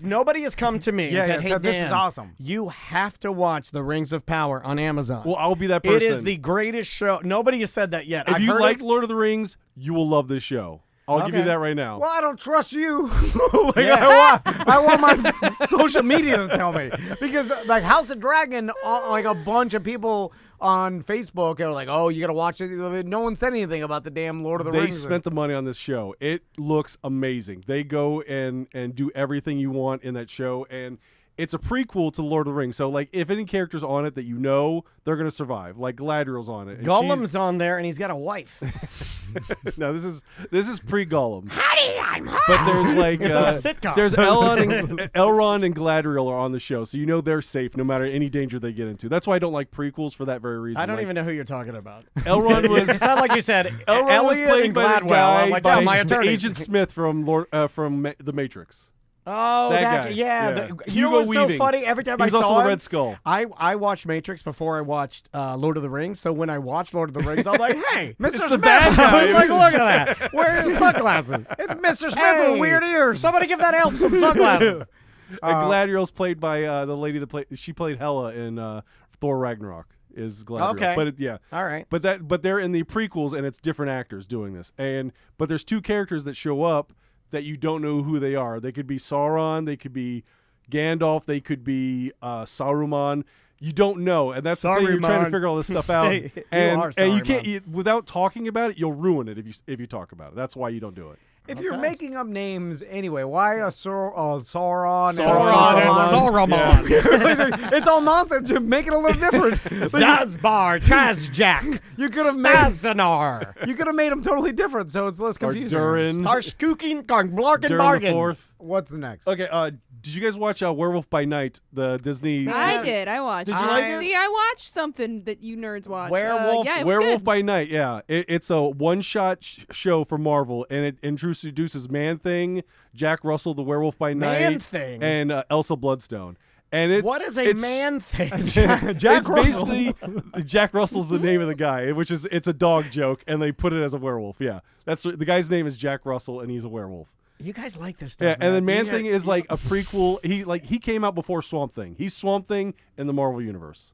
S1: nobody has come to me
S6: Yeah,
S1: and said,
S6: yeah,
S1: "Hey,
S6: so this is
S1: Dan,
S6: awesome."
S1: You have to watch The Rings of Power on Amazon."
S3: Well, I'll be that person.
S1: It is the greatest show. Nobody has said that yet.
S3: If
S1: I've
S3: you
S1: heard
S3: like
S1: of-
S3: Lord of the Rings, you will love this show. I'll give you
S1: Okay.
S3: that right now.
S6: Well, I don't trust you. Like,
S1: Yeah.
S6: I want my social media to tell me because like House of Dragon, like a bunch of people on Facebook are like, "Oh, you got to watch it." No one said anything about the damn Lord of the
S3: They
S6: Rings.
S3: spent the money on this show. It looks amazing. They go and do everything you want in that show, and it's a prequel to Lord of the Rings. So, like, if any characters on it that you know, they're gonna survive. Like Galadriel's on it. And
S1: Gollum's on there, and he's got a wife.
S3: no, this is pre-Gollum.
S1: Honey, I'm home.
S3: But there's like
S1: It's on a sitcom.
S3: there's Elrond and Galadriel are on the show, so you know they're safe no matter any danger they get into. That's why I don't like prequels for that very reason.
S1: I don't
S3: Like,
S1: even know who you're talking about.
S3: Elrond was
S1: It's not like you said.
S3: Elrond was
S1: Elliot
S3: played
S1: and
S3: by the
S1: Gladwell.
S3: guy
S1: I'm like,
S3: by
S1: yeah, my
S3: the
S1: attorney.
S3: Agent Smith from The Matrix.
S1: Oh,
S3: That
S1: that
S3: guy.
S1: yeah.
S3: Yeah.
S1: You know
S3: Hugo
S1: what's
S3: Weaving.
S1: so funny? Every time
S3: He was
S1: I
S3: also
S1: saw
S3: the
S1: him,
S3: Red Skull.
S1: I watched Matrix before I watched Lord of the Rings. So when I watched Lord of the Rings, I'm like, hey, Mr. Smith.
S3: the bad guy.
S1: I was like, look at that. Where are his sunglasses?
S6: It's Mr. Smith
S1: Hey,
S6: with weird ears.
S1: Somebody give that elf some sunglasses.
S3: Galadriel's played by the lady that played Hela in Thor Ragnarok. Is Galadriel.
S1: Okay.
S3: But yeah.
S1: All right.
S3: But they're in the prequels and it's different actors doing this. But there's 2 characters that show up that you don't know who they are. They could be Sauron, they could be Gandalf, they could be Saruman. You don't know, and that's the thing. You're trying to
S1: Saruman.
S3: figure all this stuff out,
S1: You
S3: and
S1: are
S3: you
S1: Saruman.
S3: can't without talking about it. You'll ruin it if you talk about it. That's why you don't do it.
S6: If you're making up names anyway, why a Sauron?
S1: Sauron and Saruman.
S6: It's all nonsense. Just make it a little different.
S1: Zazbar, Kazjak,
S6: You could have made
S1: Stazanar,
S6: you could have made them totally different, so it's less
S3: Or
S6: confusing.
S3: Durin,
S1: Starskukin, Blarkin,
S3: Durin the
S1: Bargain.
S3: Fourth.
S6: What's the next?
S3: Okay, did you guys watch Werewolf by Night, the Disney?
S2: I did. I watched.
S3: Did
S2: it.
S3: you
S1: like it?
S2: See, I watched something that you nerds watch.
S1: Werewolf-
S2: yeah, it was
S3: Werewolf
S2: good.
S3: by Night, yeah. It's a one-shot show for Marvel, and it introduces Man-Thing, Jack Russell, the Werewolf by Night,
S1: Man-Thing?
S3: and Elsa Bloodstone. And it's
S1: What is a man thing?
S6: Jack
S3: it's
S6: Russell.
S3: basically Jack Russell's the name of the guy, which is it's a dog joke, and they put it as a werewolf. Yeah, that's the guy's name is Jack Russell, and he's a werewolf.
S1: You guys like this stuff.
S3: Yeah, and then
S1: man.
S3: Man Thing is like a prequel. He came out before Swamp Thing. He's Swamp Thing in the Marvel universe,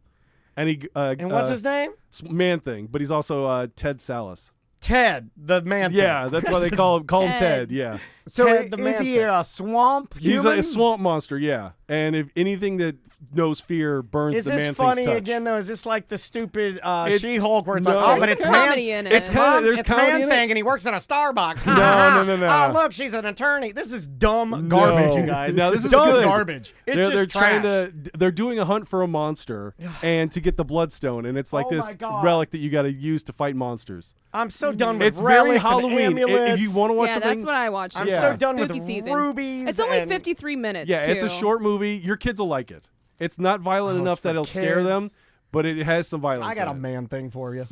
S3: and he
S1: And what's his name?
S3: Man Thing, but he's also Ted Salas.
S1: Ted, the man.
S3: Yeah,
S1: thing.
S3: that's why they call him
S2: Ted.
S3: Ted. Yeah,
S6: So
S1: Ted the
S6: is
S1: man
S6: he
S1: thing.
S6: a swamp
S3: he's
S6: human?
S3: a swamp monster. Yeah, and if anything that knows fear burns
S1: Is
S3: the
S1: this
S3: Man
S1: funny
S3: Thing's touch.
S1: again though? Is this like the stupid
S3: It's-
S1: She-Hulk where it's
S3: no.
S1: like, oh,
S3: There's
S1: but
S2: some
S1: it's
S2: comedy
S1: man,
S2: in it.
S3: It's kinda- there's
S1: it's
S3: comedy
S1: man
S3: in it.
S1: thing, and he works at a Starbucks.
S3: No.
S1: Oh, look, she's an attorney. This is dumb garbage,
S3: No.
S1: you guys.
S3: No, this is
S1: dumb
S3: good.
S1: garbage. It's
S3: they're
S1: just
S3: trying
S1: trash.
S3: they're doing a hunt for a monster and to get the bloodstone, and it's like
S1: Oh
S3: this
S1: my God.
S3: relic that you got to use to fight monsters.
S1: I'm so done with
S3: It's very
S1: relics and
S3: Halloween.
S1: amulets.
S3: If you want to watch
S2: Yeah,
S3: something,
S2: that's what I watched.
S1: I'm
S3: Yeah.
S1: so done with
S2: Spooky season.
S1: rubies.
S2: It's only
S1: and-
S2: 53 minutes.
S3: yeah, it's a
S2: too.
S3: short movie. Your kids will like it. It's not violent
S1: Oh,
S3: enough
S1: it's for
S3: that it'll scare
S1: kids.
S3: them, but it has some violence.
S1: I got a
S3: in it.
S1: man thing for you.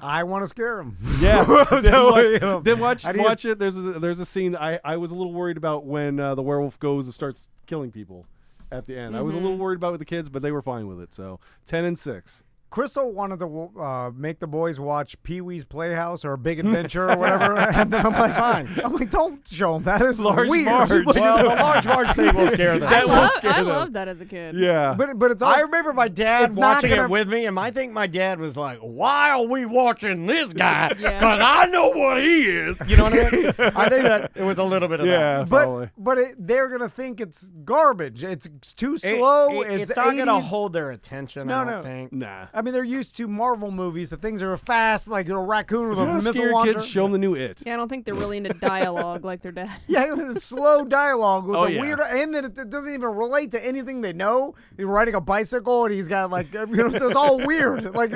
S6: I want to scare him.
S3: Yeah,
S6: So,
S3: then watch
S6: how do you-
S3: watch it. There's a scene I was a little worried about when the werewolf goes and starts killing people at the end. I was a little worried about with the kids, but they were fine with it. So 10 and 6.
S6: Crystal wanted to make the boys watch Pee-wee's Playhouse or Big Adventure or whatever, and then I'm like,
S1: fine.
S6: I'm like, don't show them. That is
S3: Large
S6: weird.
S3: Marge.
S1: Well, the Large Marge thing will scare them.
S2: I loved that as a kid.
S3: Yeah.
S6: But it's all,
S1: I remember my dad
S6: it's not
S1: watching
S6: gonna-
S1: it with me, and I think my dad was like, "Why are we watching this guy?
S2: Yeah.
S1: Because I know what he is." You know what I mean? I think that it was a little bit of
S3: Yeah,
S1: that.
S3: probably.
S6: but they're gonna think it's garbage. It's too slow.
S1: It's not going to
S6: 80s.
S1: hold their attention.
S6: No,
S1: I
S6: no.
S1: don't think.
S3: Nah.
S6: I mean, they're used to Marvel movies. The things are fast, like a raccoon with
S3: If
S6: a
S3: you want to
S6: missile
S3: scare
S6: launcher.
S3: kids, show them the new It.
S2: Yeah, I don't think they're really into dialogue like their dad.
S6: Yeah, it's slow dialogue with
S3: Oh,
S6: a
S3: yeah.
S6: weird, and then it doesn't even relate to anything they know. He's riding a bicycle, and he's got like, it's all weird. Like,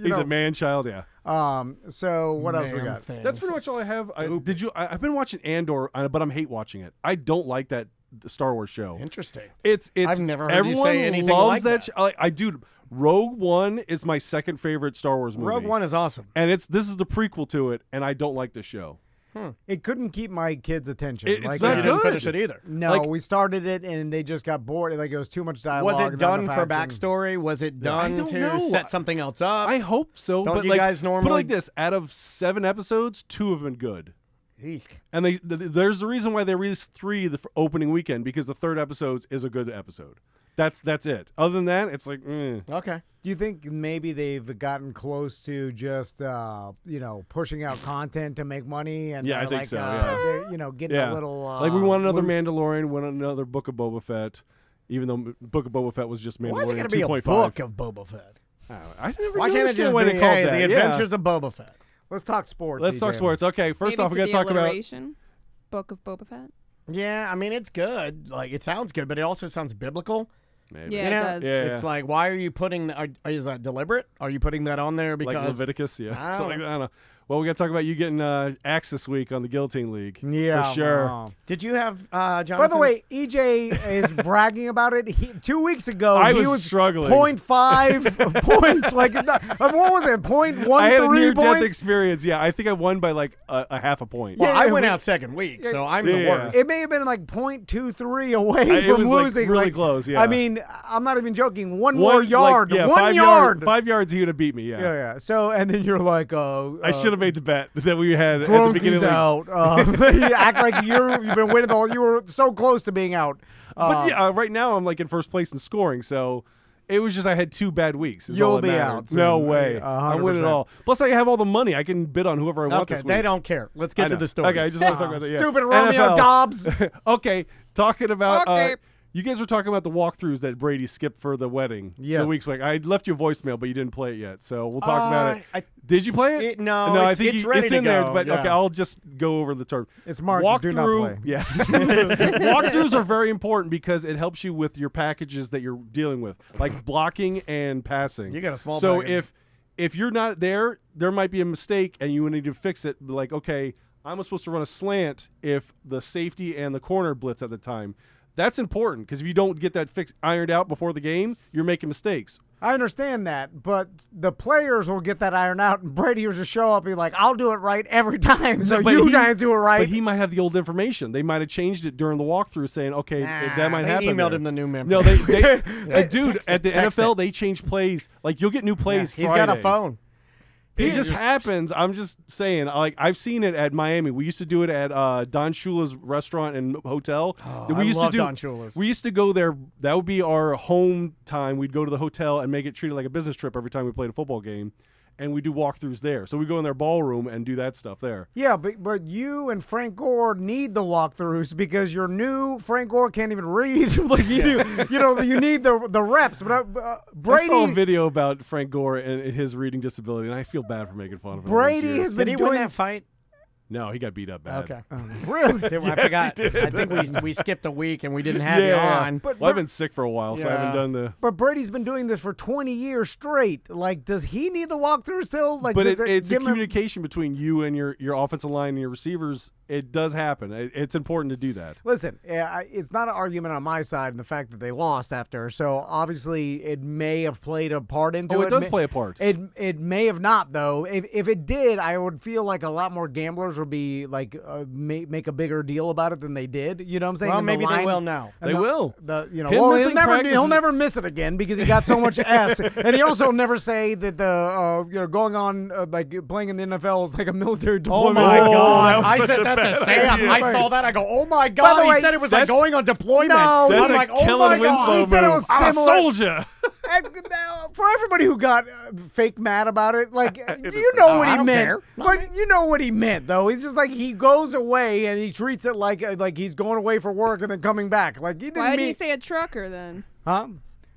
S3: He's a man child, yeah.
S6: So what else we
S1: Man
S6: got?
S1: thing.
S3: That's pretty much all I have. I've been watching Andor, but I'm hate watching it. I don't like that Star Wars show.
S1: Interesting.
S3: It's
S1: I've never heard you
S3: everyone
S1: say anything
S3: loves
S1: like that.
S3: I dude, Rogue One is my second favorite Star Wars movie.
S1: Rogue One is awesome.
S3: and this is the prequel to it, and I don't like the show.
S6: It couldn't keep my kids' attention.
S3: It's
S6: like,
S3: not
S1: You
S3: good.
S1: didn't finish it either.
S6: No,
S3: Like-
S6: we started it and they just got bored. Like it was too much dialogue.
S1: Was it
S6: and
S1: done
S6: not
S1: for
S6: enough action.
S1: backstory? Was it done
S3: don't
S1: to
S3: know.
S1: set something else up?
S3: I hope so.
S1: Don't
S3: but
S1: you
S3: like,
S1: guys
S3: put it
S1: normally-
S3: like this: out of 7 episodes, 2 have been good.
S1: Eek.
S3: And there's a reason why they released 3 the opening weekend, because the 3rd episode is a good episode. That's it. Other than that, it's like,
S1: Okay.
S6: Do you think maybe they've gotten close to just pushing out content to make money? And
S3: Yeah, I
S6: they're
S3: think
S6: like,
S3: so, yeah.
S6: they're, getting
S3: yeah.
S6: a little
S3: like we want another
S6: loose.
S3: Mandalorian, want another Book of Boba Fett, even though Book of Boba Fett was just Mandalorian
S1: Why is it going to be a
S3: 2.5.
S1: book of Boba Fett?
S3: I never
S1: Why
S3: knew
S1: can't it
S3: understand
S1: just
S3: why
S1: be
S3: they called
S1: hey,
S3: that.
S1: The
S3: Yeah.
S1: Adventures of Boba Fett?
S6: Let's talk sports.
S3: Let's talk
S6: TJ.
S3: sports. Okay, first
S2: Maybe
S3: off, we got
S2: for
S3: to
S2: the
S3: talk about.
S2: alliteration, Book of Boba Fett.
S1: Yeah, I mean, it's good. Like, it sounds good, but it also sounds biblical.
S3: Maybe.
S2: Yeah,
S1: You know?
S2: it does.
S3: Yeah.
S1: It's like, why are you putting is that deliberate? Are you putting that on there because
S3: Like Leviticus, yeah.
S1: I
S3: Something
S1: don't-
S3: like that. I don't know. Well, we got to talk about you getting axed this week on the Guillotine League.
S6: Yeah,
S3: for sure.
S6: wow.
S1: Did you have Jonathan?
S6: By the way, EJ is bragging about it. 2 weeks ago,
S3: I
S6: he
S3: was struggling.
S6: 0.5 points. Like, what was it? 0.13
S3: I had a near-death
S6: points?
S3: experience. Yeah, I think I won by like a half a point.
S1: well,
S6: Yeah,
S1: I
S6: yeah,
S1: went
S6: we-
S1: out second week, so I'm
S3: Yeah,
S1: the
S3: yeah.
S1: worst.
S6: It may have been like 0.23 away
S3: It
S6: from
S3: was, like,
S6: losing.
S3: really close, yeah.
S6: I mean, I'm not even joking. One more yard.
S3: Like, yeah,
S6: 1
S3: 5
S6: yard.
S3: 5 yards, he would have beat me. Yeah.
S6: Yeah, yeah. So, and then you're like,
S3: I should have made the bet that we had at the
S6: drunk
S3: beginning
S6: is
S3: of the
S6: out. You act like you've been winning the whole. You were so close to being out.
S3: But yeah, right now I'm like in first place in scoring, so it was just I had 2 bad weeks. is
S6: You'll
S3: all that
S6: be
S3: mattered.
S6: out
S3: No
S6: soon.
S3: way. I win it
S6: 100%.
S3: all. Plus, I have all the money. I can bid on whoever I want
S1: Okay,
S3: this week.
S1: they don't care. Let's
S3: I
S1: get to
S3: know.
S1: the story.
S3: Okay, I just want to talk about that. Yeah.
S6: Stupid Romeo
S3: NFL.
S6: Dobbs.
S3: Okay, talking about
S2: Okay.
S3: you guys were talking about the walkthroughs that Brady skipped for the wedding.
S6: Yes.
S3: The week's week. I left you a voicemail, but you didn't play it yet, so we'll talk about it. Did you play it?
S1: No,
S3: I
S1: it's-
S3: think
S1: it's ready
S3: it's
S1: to
S3: in there.
S1: go,
S3: But
S1: yeah.
S3: okay, I'll just go over the term.
S6: It's marked
S3: Walkthrough.
S6: do not play.
S3: Yeah. Walkthroughs are very important because it helps you with your packages that you're dealing with, like blocking and passing.
S1: You got a small
S3: So
S1: package.
S3: if you're not there might be a mistake and you need to fix it. Like, okay, I'm supposed to run a slant if the safety and the corner blitz at the time. That's important because if you don't get that ironed out before the game, you're making mistakes.
S6: I understand that, but the players will get that ironed out, and Brady will just show up and be like, "I'll do it right every time." So
S3: But
S6: you
S3: he-
S6: guys do it right.
S3: But he might have the old information. They might have changed it during the walkthrough, saying, "Okay, that might
S1: they
S3: happen."
S1: emailed
S3: there.
S1: him the new member.
S3: No, they dude,
S1: Text
S3: at the
S1: it, text
S3: NFL,
S1: it.
S3: they change plays. Like you'll get new plays.
S1: He's got a
S3: Friday.
S1: phone.
S3: It just happens. I'm just saying. Like I've seen it at Miami. We used to do it at Don Shula's restaurant and hotel.
S1: I love Don Shula's.
S3: We used to go there. That would be our home time. We'd go to the hotel and make it treated like a business trip every time we played a football game, and we do walkthroughs there. So we go in their ballroom and do that stuff there.
S6: Yeah, but you and Frank Gore need the walkthroughs because you're new. Frank Gore can't even read. Like you need the reps. But
S3: I
S6: Brady
S3: saw a video about Frank Gore and his reading disability, and I feel bad for making fun of him. all these
S6: Brady
S3: years.
S6: has
S1: Did
S6: been
S1: he win
S6: doing
S1: that fight?
S3: No, he got beat up bad.
S1: Okay.
S6: really.
S1: I forgot. I think we skipped a week and we didn't have you on.
S6: But
S3: Well, I've been sick for a while, so I haven't
S1: Yeah.
S3: done the.
S6: But Brady's been doing this for 20 years straight. Like, does he need the walkthrough still? Like,
S3: But
S6: does
S3: it's a
S6: give him-
S3: communication between you and your offensive line and your receivers it does happen. It's important to do that.
S6: Listen, it's not an argument on my side in the fact that they lost after. So obviously, it may have played a part into it.
S3: Oh, it does play a part.
S6: It may have not though. If it did, I would feel like a lot more gamblers would be like make a bigger deal about it than they did. You know what I'm saying?
S1: Well,
S6: And the
S1: maybe they
S6: line-
S1: will now.
S6: and
S3: They will.
S6: Him
S3: Him missing
S6: he'll
S3: practice-
S6: never miss it again because he got so much S. And he also never say that the going on like playing in the NFL is like a military
S1: Oh
S6: deployment.
S1: my
S3: that
S1: God!
S3: was
S1: I
S3: such
S1: said
S3: a
S1: that
S3: bad
S1: to Sam.
S3: idea.
S1: I saw that. I go, "Oh my
S6: By
S1: God!"
S6: the
S1: He
S6: way,
S1: said it was like
S3: that's-
S1: going on deployment.
S6: No,
S3: That's
S1: I'm
S3: a
S1: like, "Oh
S3: Kellen
S1: my God!"
S3: Winslow
S6: He said it
S3: move.
S6: was
S3: I'm a
S6: similar-
S3: soldier.
S6: For everybody who got fake mad about it, like you know what
S1: I
S6: he
S1: don't
S6: meant.
S1: care.
S6: But you know what he meant, though. He's just like he goes away and he treats it like he's going away for work and then coming back. Like he didn't
S2: Why did
S6: mean,
S2: he say a trucker then?
S6: huh?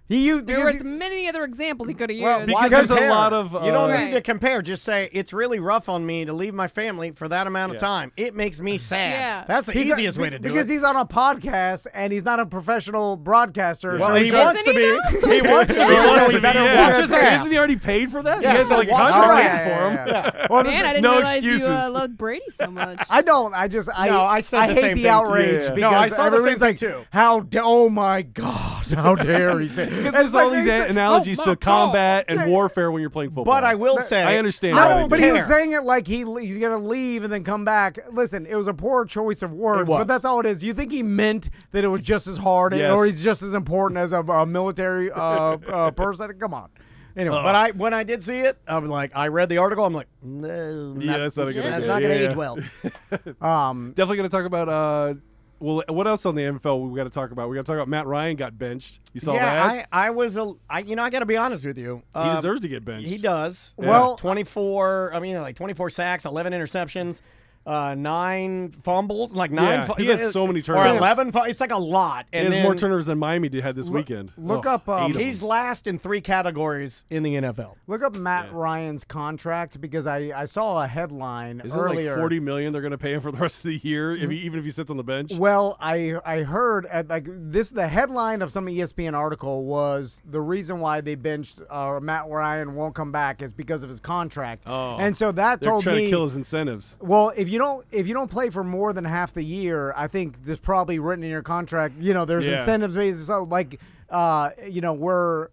S6: He used
S2: There
S6: because
S2: was many other examples he could have
S1: Well,
S2: used.
S1: why
S3: Because there's a
S1: compare?
S3: lot of,
S1: you don't
S2: Right.
S1: need to compare. Just say it's really rough on me to leave my family for that amount of
S3: Yeah.
S1: time. It makes me sad.
S2: Yeah.
S1: That's the
S6: he's
S1: easiest way to do
S6: because
S1: it.
S6: he's on a podcast and he's not a professional broadcaster.
S1: Well,
S6: so
S1: he
S6: he's
S1: wants to
S2: Isn't he,
S1: be.
S2: though?
S1: He wants to be.
S3: He wants
S1: So
S3: to
S1: he
S3: be,
S1: better
S3: yeah.
S1: watch his ass.
S3: Isn't he already paid for that?
S1: Yeah,
S3: he has
S1: so
S3: like a
S1: watch
S3: contract
S1: his
S3: waiting
S1: ass.
S3: for him.
S1: Yeah.
S6: Well,
S2: Man, I didn't
S3: No
S2: realize
S3: excuses.
S2: you loved Brady so much.
S6: I don't. I
S1: No, I said the
S6: hate
S1: same
S6: the
S1: thing
S6: outrage
S3: too.
S6: because
S1: No, I saw the same
S6: everybody's
S1: thing
S6: like,
S1: too.
S6: oh my God, how dare he say?
S3: Because
S6: It's
S3: there's all
S6: like
S3: these
S6: they say-
S3: analogies
S2: Oh,
S3: to
S2: my
S3: combat
S6: God.
S3: and warfare when you're playing football.
S1: But I will say,
S3: I understand.
S1: I
S3: that.
S1: don't
S6: But he was
S1: care.
S6: saying it like he's gonna leave and then come back. Listen, it was a poor choice of words,
S1: was.
S6: but that's all it is. You think he meant that it was just as hard
S3: Yes.
S6: or he's just as important as a military person? Come on. Anyway,
S1: But when I did see it, I was like, I read the article. I'm like, no,
S3: Yeah, that's not a good
S2: Yeah.
S3: idea.
S1: that's not going to
S3: Yeah.
S1: age well.
S3: Definitely going to talk about. Well, what else on the NFL we got to talk about? We got to talk about Matt Ryan got benched. You saw that?
S1: I was I got to be honest with you.
S3: He deserves to get benched.
S1: He does.
S3: Yeah.
S6: Well-
S1: 24. I mean, like 24 sacks, 11 interceptions. 9 fumbles, like 9.
S3: Yeah, he has so many
S1: Or
S3: turnovers.
S1: 11. It's like a lot.
S3: He
S1: And
S3: has
S1: then
S3: more turnovers than Miami had this weekend.
S6: look
S3: Oh,
S6: up,
S3: 8 of them.
S1: He's last in 3 categories in the NFL.
S6: look up Matt
S3: Yeah.
S6: Ryan's contract because I saw a headline
S3: Isn't
S6: earlier.
S3: it like $40 million they're going to pay him for the rest of the year, even if he sits on the bench?
S6: Well, I heard the headline of some ESPN article was the reason why they benched Matt Ryan won't come back is because of his contract.
S3: Oh.
S6: And so that
S3: They're
S6: told
S3: trying
S6: me
S3: to kill his incentives.
S6: well, if you don't play for more than half the year, I think there's probably written in your contract, there's
S3: Yeah.
S6: incentives based. So like we're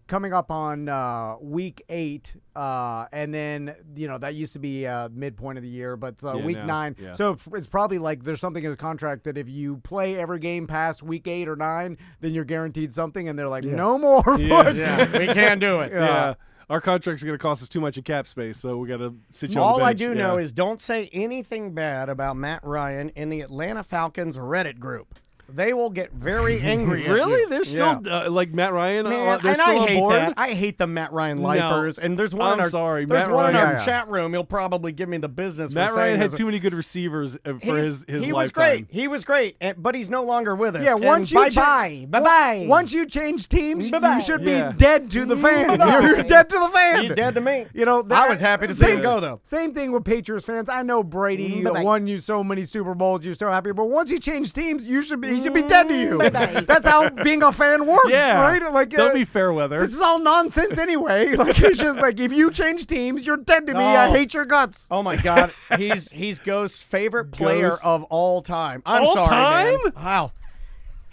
S6: coming up on week 8, and then that used to be midpoint of the year, but week
S3: now,
S6: 9.
S3: yeah.
S6: So it's probably like there's something in his contract that if you play every game past week 8 or 9, then you're guaranteed something, and they're like, no more.
S3: Yeah.
S1: Yeah, we can't do it.
S3: Yeah. Our contract's going to cost us too much in cap space, so we got to sit you on the
S1: All
S3: bench.
S1: I do know
S3: Yeah.
S1: is don't say anything bad about Matt Ryan in the Atlanta Falcons Reddit group. They will get very angry. at
S3: Really?
S1: you.
S3: They're still like Matt Ryan.
S1: Man,
S3: They're
S1: and
S3: still
S1: I
S3: on
S1: hate
S3: board.
S1: that. I hate the Matt Ryan lifers. And there's one in
S3: I'm
S1: our
S3: sorry,
S1: There's
S3: Matt
S1: one in
S3: Ryan-
S1: our chat room. He'll probably give me the business.
S3: Matt
S1: for
S3: Ryan
S1: saying
S3: had
S1: this.
S3: too many good receivers for his
S1: He
S3: lifetime.
S1: was great. He was great, but he's no longer with us.
S6: Yeah,
S1: And
S6: once you
S1: bye.
S6: Once you change teams,
S1: Bye-bye.
S6: you should
S3: Yeah.
S6: be dead to the fan.
S2: Bye-bye.
S6: You're dead to the fan.
S1: He's dead to me.
S6: I
S1: I was happy to see him go though.
S6: Same thing with Patriots fans. I know Brady
S1: Bye-bye.
S6: won you so many Super Bowls. You're so happy, but once you change teams, he should be dead to you. That's how being a fan works,
S3: Yeah,
S6: right? Like,
S3: don't be fair weather.
S6: this is all nonsense anyway. Like it's just like if you change teams, you're dead to me. I
S1: No.
S6: hate your guts.
S1: Oh my God, he's Ghost's favorite player
S3: Ghost?
S1: of all time. I'm
S3: All
S1: sorry, man.
S3: time?
S1: Wow.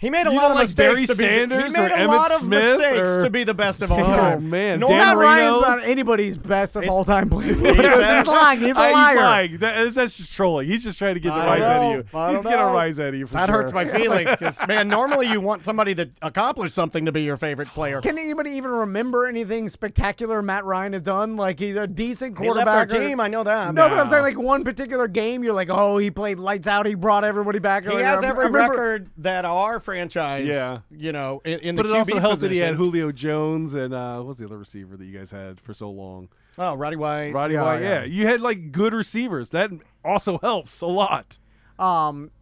S1: He made a
S3: You
S1: lot
S3: don't
S1: of
S3: like
S1: mistakes
S3: Barry
S1: to be. He
S3: Sanders
S1: made
S3: or
S1: a
S3: Emmitt
S1: lot of
S3: Smith
S1: mistakes
S3: or-
S1: to be the best of all
S3: Oh
S1: time.
S3: man,
S1: No
S3: Dan
S6: Matt
S3: Marino.
S6: Ryan's not anybody's best of all time player. He's
S1: said-
S6: lying. He's a liar.
S3: He's lying. That's just trolling. He's just trying to get the
S1: I
S3: rise
S1: don't
S3: out of
S1: know.
S3: you.
S1: I
S3: He's
S1: don't
S3: getting a
S1: know.
S3: rise out of you for
S1: That
S3: sure.
S1: hurts my feelings because, man, normally you want somebody that accomplished something to be your favorite player.
S6: Can anybody even remember anything spectacular Matt Ryan has done? Like he's a decent
S1: He
S6: quarterback.
S1: left our team. I know that.
S6: No, but I'm saying like one particular game, you're like, oh, he played lights out. He brought everybody back.
S1: He
S6: Like,
S1: has
S6: I
S1: every
S6: remember-
S1: record that our franchise,
S3: Yeah.
S1: in
S3: But
S1: the
S3: it
S1: QB
S3: also helps that he
S1: position.
S3: had Julio Jones and what was the other receiver that you guys had for so long?
S1: Oh, Roddy White.
S3: Roddy
S6: Yeah,
S3: White.
S6: yeah.
S3: Yeah, you had like good receivers. That also helps a lot.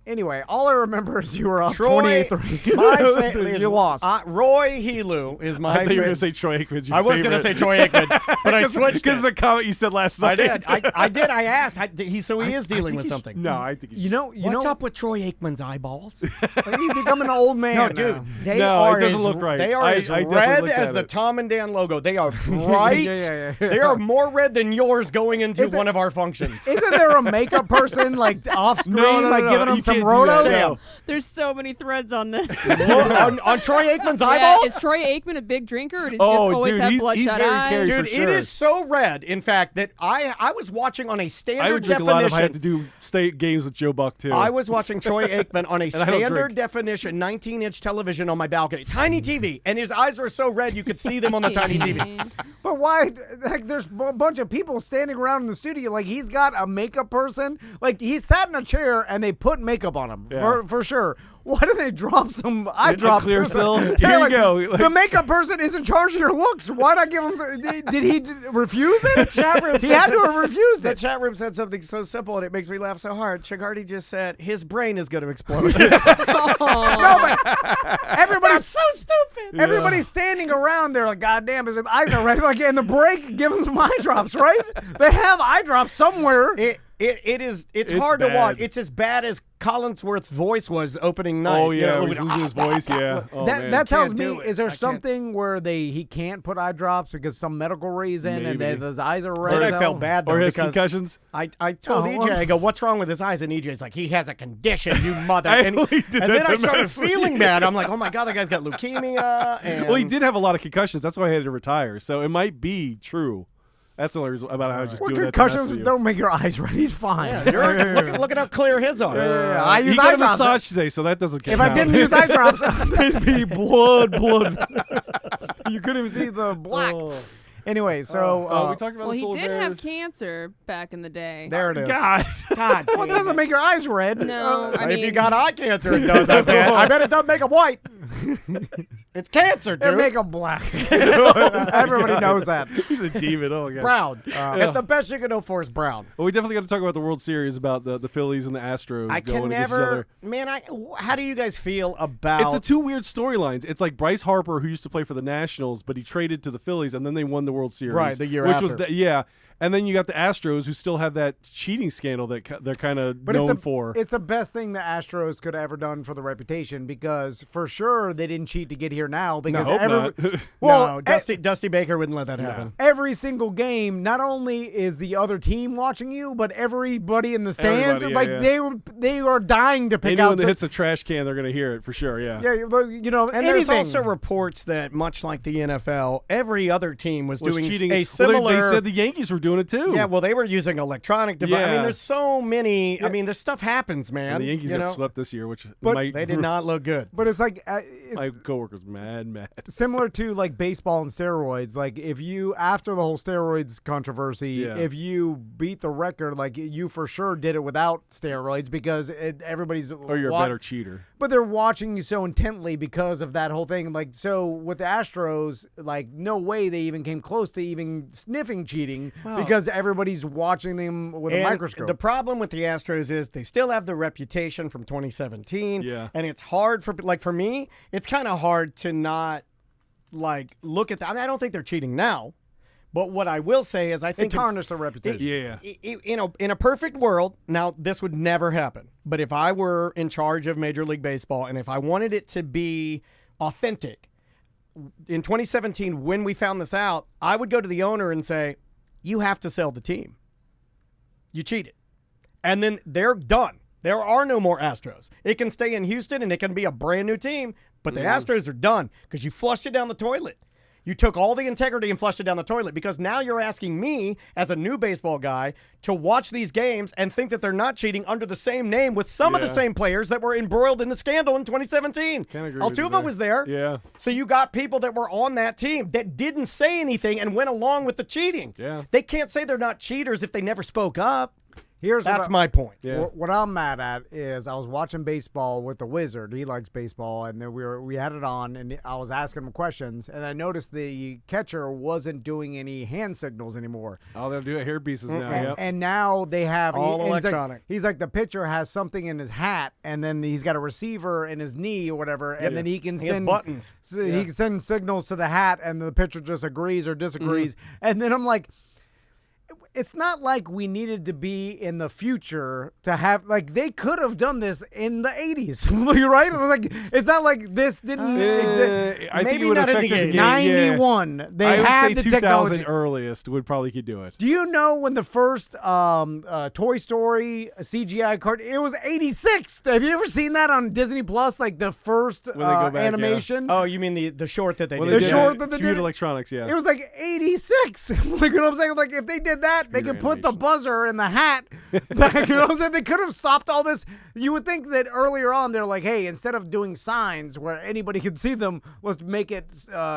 S6: Anyway, all I remember is you were up
S1: Troy,
S6: 28-3.
S1: my fa-
S6: You lost.
S1: Roy Helu is my
S3: I thought you were going to
S1: favorite.
S3: say Troy Aikman's your
S1: I was going to say Troy Aikman, but I switched
S3: Because
S1: it.
S3: the comment you said last
S1: I
S3: night.
S1: did. I did. I asked. So he is dealing with something.
S3: No, I think
S6: You know,
S1: What's up with Troy Aikman's eyeballs?
S6: he's becoming an old man.
S1: No,
S6: now.
S1: dude, they
S3: No,
S1: are
S3: it doesn't
S1: as,
S3: look right.
S1: They are
S3: I
S1: as
S3: definitely
S1: red
S3: looked
S1: as
S3: at
S1: the
S3: it.
S1: Tom and Dan logo. They are bright.
S6: Yeah.
S1: They are more red than yours going into
S6: Is it-
S1: one of our functions.
S6: Isn't there a makeup person like off screen,
S3: No,
S6: like giving him
S3: you
S6: some
S3: can't do
S6: rotos?
S3: that.
S1: Sam.
S3: No.
S2: There's so many threads on this.
S1: on Troy Aikman's
S2: Yeah,
S1: eyeballs?
S2: is Troy Aikman a big drinker, or does he
S3: Oh,
S2: just always
S3: dude,
S2: have
S3: he's
S2: bloodshot
S3: very
S2: eyes?
S3: carried.
S1: Dude,
S3: for
S1: it
S3: sure.
S1: is so red, in fact, that I was watching on a
S3: I
S1: standard
S3: would drink a lot if I had to
S1: definition.
S3: do state games with Joe Buck, too.
S1: I was watching Troy Aikman on a
S3: I don't
S1: standard
S3: drink.
S1: definition 19-inch television on my balcony. Tiny TV. And his eyes were so red you could see them on the tiny TV.
S6: But why? Like, there's a bunch of people standing around in the studio. Like, he's got a makeup person. Like, he sat in a chair and they put makeup on him for sure. Why do they drop some eye drops?
S3: Clear
S6: or
S3: Sil?
S6: something?
S3: Here you
S6: like,
S3: go. Like-
S6: the makeup person is in charge of your looks. Why not give him? Did he refuse it?
S1: The chat room
S6: He
S1: said
S6: had to
S1: something-
S6: have refused
S1: The
S6: it.
S1: chat room said something so simple and it makes me laugh so hard. Chigardi just said his brain is going to explode.
S6: No, but everybody's
S1: so stupid.
S6: Everybody's standing around there like, God damn, his eyes are red. Like, in the break, give him some eye drops, right? They have eye drops somewhere.
S1: It's
S3: It's
S1: hard to watch.
S3: bad.
S1: It's as bad as Collinsworth's voice was the opening night.
S3: Oh,
S1: You
S3: yeah.
S1: know,
S3: He's losing his voice, yeah. Oh, man.
S6: that tells
S1: Can't
S6: me,
S1: do it.
S6: is there
S1: I can't.
S6: something where he can't put eye drops because some medical reason and
S3: Maybe.
S6: his eyes are red?
S1: Then I
S6: as
S1: felt
S6: hell?
S1: bad though
S3: Or his
S1: because
S3: concussions?
S1: I told
S6: Oh,
S1: EJ,
S6: well.
S1: I go, what's wrong with his eyes? And EJ's like, he has a condition, you mother.
S3: I
S1: and
S3: only did
S1: and
S3: that
S1: then
S3: to
S1: I started
S3: mess with
S1: feeling
S3: you.
S1: bad. I'm like, oh my God, that guy's got leukemia. And
S3: Well, he did have a lot of concussions. That's why he had to retire. So it might be true. That's the only reason about how I was just
S6: Well,
S3: doing that to mess
S6: concussions
S3: with you.
S6: don't make your eyes red. He's fine.
S1: look at how clear his are.
S6: Yeah. I
S3: He
S6: use
S3: got
S6: eye
S3: a
S6: drops.
S3: massage today, so that doesn't count.
S6: If I didn't use eye drops, there'd be blood. You couldn't even see the black.
S3: Oh.
S6: Anyway, so
S3: we talked about
S2: Well,
S3: the
S2: he
S3: solar
S2: did have
S3: bears.
S2: cancer back in the day.
S1: There it is.
S3: God.
S1: God.
S6: well, it doesn't make your eyes red.
S2: No, I
S1: If you
S2: mean,
S1: got eye cancer, it does. I bet. I bet it doesn't make them white. It's cancer,
S6: They
S1: dude.
S6: make them black. Everybody knows that.
S3: He's a demon. Oh, God.
S1: Brown. And the best you can know for is brown.
S3: Well, we definitely got to talk about the World Series, about the Phillies and the Astros
S1: I
S3: going
S1: can
S3: against each
S1: never,
S3: other.
S1: man. How do you guys feel about?
S3: It's a two weird storylines. It's like Bryce Harper, who used to play for the Nationals, but he traded to the Phillies, and then they won the World Series.
S1: Right, the year
S3: which
S1: after.
S3: was yeah. And then you got the Astros, who still have that cheating scandal that they're kind of
S6: But
S3: known for.
S6: it's the best thing the Astros could have ever done for the reputation because for sure they didn't cheat to get here now because
S3: hope not.
S1: Well, Dusty Baker wouldn't let that happen.
S6: every single game, not only is the other team watching you, but everybody in the stands,
S3: Everybody,
S6: they are dying to
S3: They
S6: pick
S3: know
S6: out.
S3: when it hits a trash can, they're going to hear it for sure. Yeah.
S6: yeah, but, you know,
S1: And
S6: anything.
S1: there's also reports that, much like the NFL, every other team was doing
S3: cheating.
S1: a
S3: Well,
S1: similar.
S3: they said the Yankees were doing it too.
S1: yeah, well, they were using electronic device. I mean,
S3: Yeah.
S1: there's so many. I mean, this stuff happens, man.
S3: And the Yankees
S1: you
S3: got
S1: know?
S3: swept this year, which
S6: But
S3: might
S1: They did not look good.
S6: But it's like
S3: My
S6: it's
S3: coworker's mad.
S6: similar to like baseball and steroids. Like if you after the whole steroids controversy,
S3: Yeah.
S6: if you beat the record, like you for sure did it without steroids because everybody's
S3: Or you're a better cheater.
S6: But they're watching you so intently because of that whole thing. Like, so with the Astros, like, no way they even came close to even sniffing cheating because everybody's watching them with a
S1: And
S6: microscope.
S1: The problem with the Astros is they still have the reputation from 2017.
S3: Yeah.
S1: And it's hard for me, it's kind of hard to not like look at that. I mean, I don't think they're cheating now. But what I will say is I
S6: they
S1: think
S6: tarnished their reputation.
S3: Yeah.
S1: in a perfect world, now this would never happen. But if I were in charge of Major League Baseball and if I wanted it to be authentic, in 2017 when we found this out, I would go to the owner and say, "You have to sell the team. You cheated." And then they're done. There are no more Astros. It can stay in Houston and it can be a brand new team, but the Astros are done because you flushed it down the toilet. You took all the integrity and flushed it down the toilet because now you're asking me, as a new baseball guy, to watch these games and think that they're not cheating under the same name with some of the
S3: Yeah.
S1: same players that were embroiled in the scandal in 2017.
S3: Kinda agree with you
S1: Altuve
S3: there.
S1: was there.
S3: Yeah.
S1: So you got people that were on that team that didn't say anything and went along with the cheating.
S3: Yeah.
S1: They can't say they're not cheaters if they never spoke up. That's my point.
S3: Yeah.
S6: What I'm mad at is I was watching baseball with the Wizard. He likes baseball, and then we had it on, and I was asking him questions, and I noticed the catcher wasn't doing any hand signals anymore.
S3: Oh, they'll do it hair pieces now. Yep.
S6: And now they have
S1: All
S6: he's like-
S1: electronic.
S6: He's like the pitcher has something in his hat, and then he's got a receiver in his knee or whatever, and then he can
S1: He has
S6: send
S1: buttons.
S6: He can send signals to the hat, and the pitcher just agrees or disagrees. And then I'm like, it's not like we needed to be in the future to have, like, they could have done this in the 80s. You're right? Like, it's not like this didn't exist.
S3: I think
S1: Maybe
S3: it would
S1: not in
S3: affect
S1: the
S3: the
S1: 80s.
S3: game. Yeah.
S6: 91, they
S3: I would
S6: had
S3: say
S6: the
S3: 2000
S6: technology.
S3: earliest would probably could do it.
S6: Do you know when the first Toy Story CGI card? It was 86. Have you ever seen that on Disney Plus? Like the first
S3: When they go back, yeah.
S6: animation.
S1: Oh, you mean the short that they
S3: Well,
S1: did?
S3: they
S6: The
S3: did
S6: short
S3: it.
S6: that they
S3: Computer
S6: did-
S3: electronics, yeah.
S6: It was like 86. Like, you know what I'm saying? Like, if they did that, they could
S3: Computer
S6: put the
S3: animation.
S6: buzzer in the hat. Back, you know what I'm saying? They could have stopped all this. You would think that earlier on, they're like, hey, instead of doing signs where anybody could see them, let's make it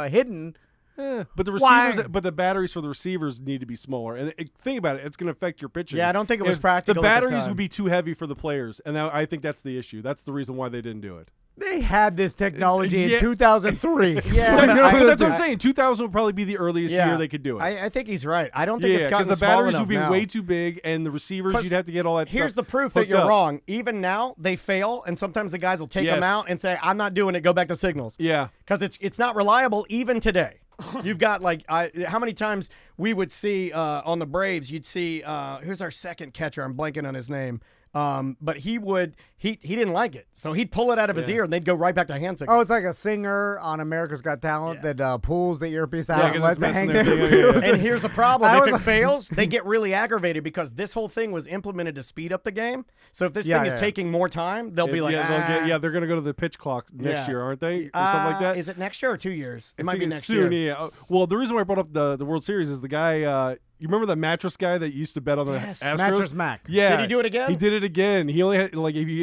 S6: hidden.
S3: But the
S6: Why?
S3: receivers, but the batteries for the receivers need to be smaller. And think about it; it's going to affect your pitching.
S1: Yeah, I don't think it was
S3: If
S1: practical
S3: The
S1: at the
S3: batteries
S1: time.
S3: would be too heavy for the players, and I think that's the issue. That's the reason why they didn't do it.
S6: They had this technology
S3: Yeah.
S6: in 2003.
S1: Yeah,
S3: But
S1: but
S3: that's what
S1: I-
S3: I'm saying. 2000 would probably be the earliest year they could do it.
S1: I think he's right. I don't think it's
S3: because
S1: gotten
S3: the
S1: small
S3: batteries
S1: enough
S3: would be
S1: now.
S3: way too big, and the receivers
S1: 'Cause
S3: you'd have to get all that.
S1: Here's
S3: stuff
S1: the proof that
S3: hooked
S1: you're
S3: up.
S1: wrong. Even now, they fail, and sometimes the guys will take them
S3: Yes.
S1: out and say, "I'm not doing it. Go back to signals."
S3: Yeah,
S1: Because it's not reliable even today. You've got like how many times we would see on the Braves? You'd see here's our second catcher. I'm blanking on his name. But he didn't like it, so he'd pull it out of his ear and they'd go right back to hand signals.
S6: Oh, it's like a singer on America's Got Talent that pulls the earpiece out and
S3: 'cause
S6: lets
S3: it's
S6: it hang
S3: messing
S6: there.
S3: their thing.
S1: And here's the problem:
S6: I
S1: if
S6: was-
S1: it fails, they get really aggravated because this whole thing was implemented to speed up the game. So if this
S6: Yeah,
S1: thing is
S6: yeah.
S1: taking more time, they'll be like,
S3: they're going to go to the pitch clock next
S1: Yeah.
S3: year, aren't they, or something like that?
S1: Is it next year or 2 years? It
S3: I
S1: might
S3: think
S1: be
S3: it's
S1: next
S3: soon,
S1: year.
S3: Yeah. Well, the reason why I brought up the World Series is the guy. You remember the mattress guy that used to bet on the
S1: Yes.
S3: Astros?
S6: Mattress Mac.
S3: Yeah.
S1: Did he do it again?
S3: He did it again. He only had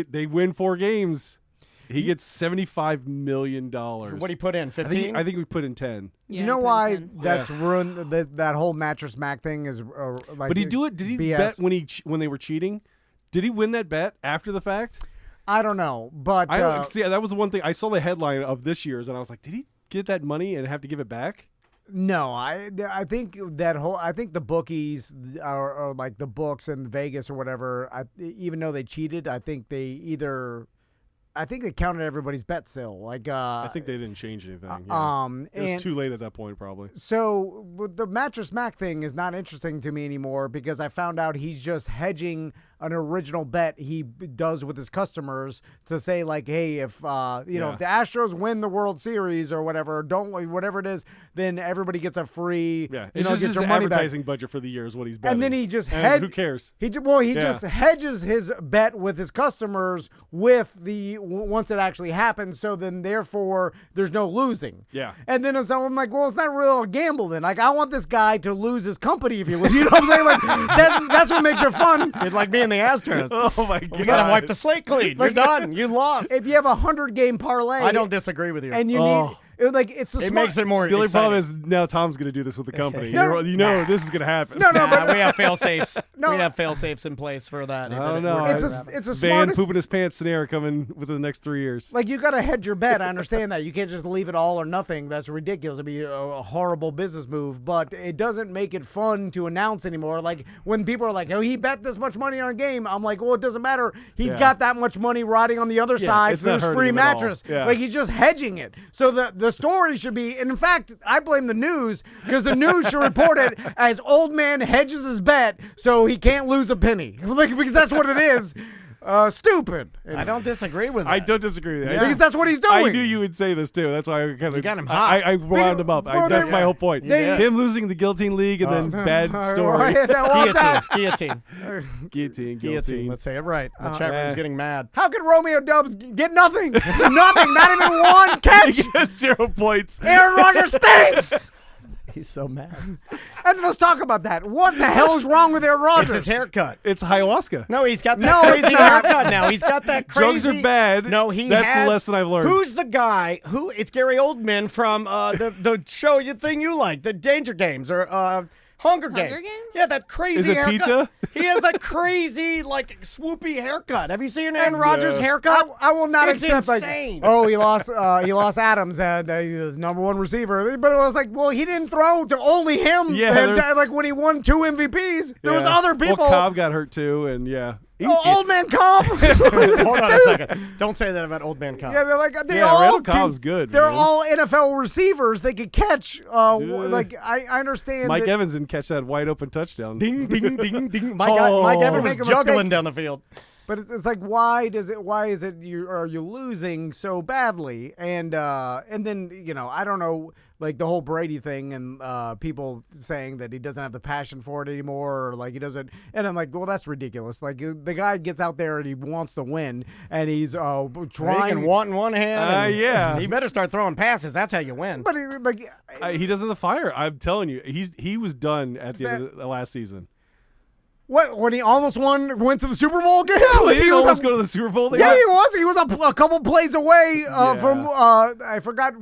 S3: they win 4 games. He gets $75 million.
S1: What do you put in?
S3: I
S1: 15?
S3: think we put in 10.
S2: Yeah,
S6: You know
S2: put in
S6: why
S2: 10.
S6: that's ruined that whole Mattress Mac thing is like.
S3: But he do it? Did he
S6: BS.
S3: bet when they were cheating? Did he win that bet after the fact?
S6: I don't know, but
S3: I don't see. That was the one thing I saw the headline of this year's, and I was like, did he get that money and have to give it back?
S6: no, I think the bookies are like the books in Vegas or whatever. Even though they cheated, I think they counted everybody's bet still. Like
S3: I think they didn't change anything. Yeah. It was
S6: and
S3: too late at that point, probably.
S6: so the Mattress Mac thing is not interesting to me anymore because I found out he's just hedging an original bet he does with his customers to say like, hey, if if the Astros win the World Series or whatever, whatever it is, then everybody gets a free.
S3: Yeah,
S6: you
S3: it's
S6: know,
S3: just
S6: get
S3: his
S6: your money back.
S3: advertising budget for the year is what he's betting.
S6: And then he just
S3: And who cares?
S6: He
S3: Yeah.
S6: just hedges his bet with his customers with once it actually happens. So then, therefore, there's no losing.
S3: Yeah.
S6: And then I'm like, well, it's not really a gamble then. Like, I want this guy to lose his company, if you will. You know what I'm saying? Like, that's what makes it fun.
S1: It's like me and the Astros.
S3: Oh my god!
S1: You gotta wipe the slate clean. You're done. You lost.
S6: If you have a 100-game parlay,
S1: I don't disagree with you.
S6: and you
S3: Oh.
S6: need it's the
S1: it
S6: smart.
S1: makes it more
S3: The only
S1: exciting.
S3: problem is now Tom's going to do this with the company.
S6: No,
S3: This is going to happen.
S6: No,
S1: Nah,
S6: but
S1: we have fail safes.
S6: No.
S1: We have fail safes in place for that.
S3: I don't know.
S6: it's a
S3: Van
S6: smartest.
S3: pooping his pants scenario coming within the next 3 years.
S6: Like, you got to hedge your bet. I understand that. You can't just leave it all or nothing. That's ridiculous. It'd be a horrible business move. But it doesn't make it fun to announce anymore. Like, when people are like, oh, he bet this much money on a game, I'm like, well, it doesn't matter. He's
S3: Yeah.
S6: got that much money riding on the other side
S3: it's
S6: for
S3: not
S6: his
S3: hurting
S6: free
S3: him at all.
S6: mattress.
S3: Yeah.
S6: Like, he's just hedging it. So the story should be, and in fact, I blame the news because the news should report it as old man hedges his bet so he can't lose a penny. Like, because that's what it is. Stupid.
S1: I don't disagree with that.
S3: I don't disagree with that.
S6: Because that's what he's doing.
S3: I knew you would say this too. That's why I kind of
S1: got him hot.
S3: I wound him up.
S6: Bro,
S3: That's
S6: they-
S3: my whole point.
S6: they-
S3: Him losing the guillotine league and then bad story.
S1: Guillotine.
S3: Guillotine.
S1: Guillotine. Let's say it right. The chat room's
S3: eh.
S1: getting mad.
S6: How could Romeo Dubs get nothing? Nothing. Not even one catch.
S3: He gets 0 points.
S6: Aaron Rodgers stinks.
S1: He's so mad.
S6: And let's talk about that. What the hell is wrong with Aaron
S1: It's
S6: Rodgers?
S1: his haircut.
S3: It's ayahuasca.
S1: No, he's got that
S6: No, it's
S1: crazy
S6: not.
S1: haircut now. He's got that crazy.
S3: Drugs are bad.
S1: No, he
S3: That's
S1: has.
S3: the lesson I've learned.
S1: Who's the guy? It's Gary Oldman from the show, the thing you like, the Danger Games, or Hunger
S2: Hunger
S1: Games.
S2: Games?
S1: Yeah, that crazy
S3: Is it
S1: haircut.
S3: pizza?
S1: He has that crazy, like, swoopy haircut. Have you seen Aaron Rodgers' haircut?
S6: I will not
S1: It's
S6: accept
S1: insane.
S6: he lost Adams and he was number one receiver. But it was like, well, he didn't throw to only him.
S3: Yeah,
S6: and,
S3: there's-
S6: like when he won 2 MVPs, there was
S3: Yeah.
S6: other people.
S3: Well, Cobb got hurt too, and yeah.
S6: Old man Cobb.
S1: Hold on a second. Don't say that about Old Man Cobb.
S6: Yeah, they're like they
S3: Yeah,
S6: all
S3: Randall Cobb's good,
S6: They're
S3: man.
S6: all NFL receivers. They could catch. Like I understand.
S3: Mike
S6: that,
S3: Evans didn't catch that wide open touchdown.
S1: Ding, ding, ding, ding. Mike
S3: Oh.
S1: Evans
S6: Make a
S1: was juggling
S6: mistake.
S1: down the field.
S6: But it's like, why is it are you losing so badly? And then I don't know, like the whole Brady thing and people saying that he doesn't have the passion for it anymore, or like he doesn't. And I'm like, well, that's ridiculous. Like the guy gets out there and he wants to win, and he's
S1: He
S6: trying.
S1: can want in one hand. and
S3: yeah.
S1: He better start throwing passes. That's how you win.
S6: But
S3: He doesn't have the fire. I'm telling you, he was done at the end of the last season.
S6: what when he almost went to the Super Bowl game?
S3: No, he
S6: was
S3: almost
S6: a-
S3: go to the Super Bowl. They
S6: Yeah,
S3: got-
S6: he was. He was a couple plays away
S3: Yeah.
S6: from I forgot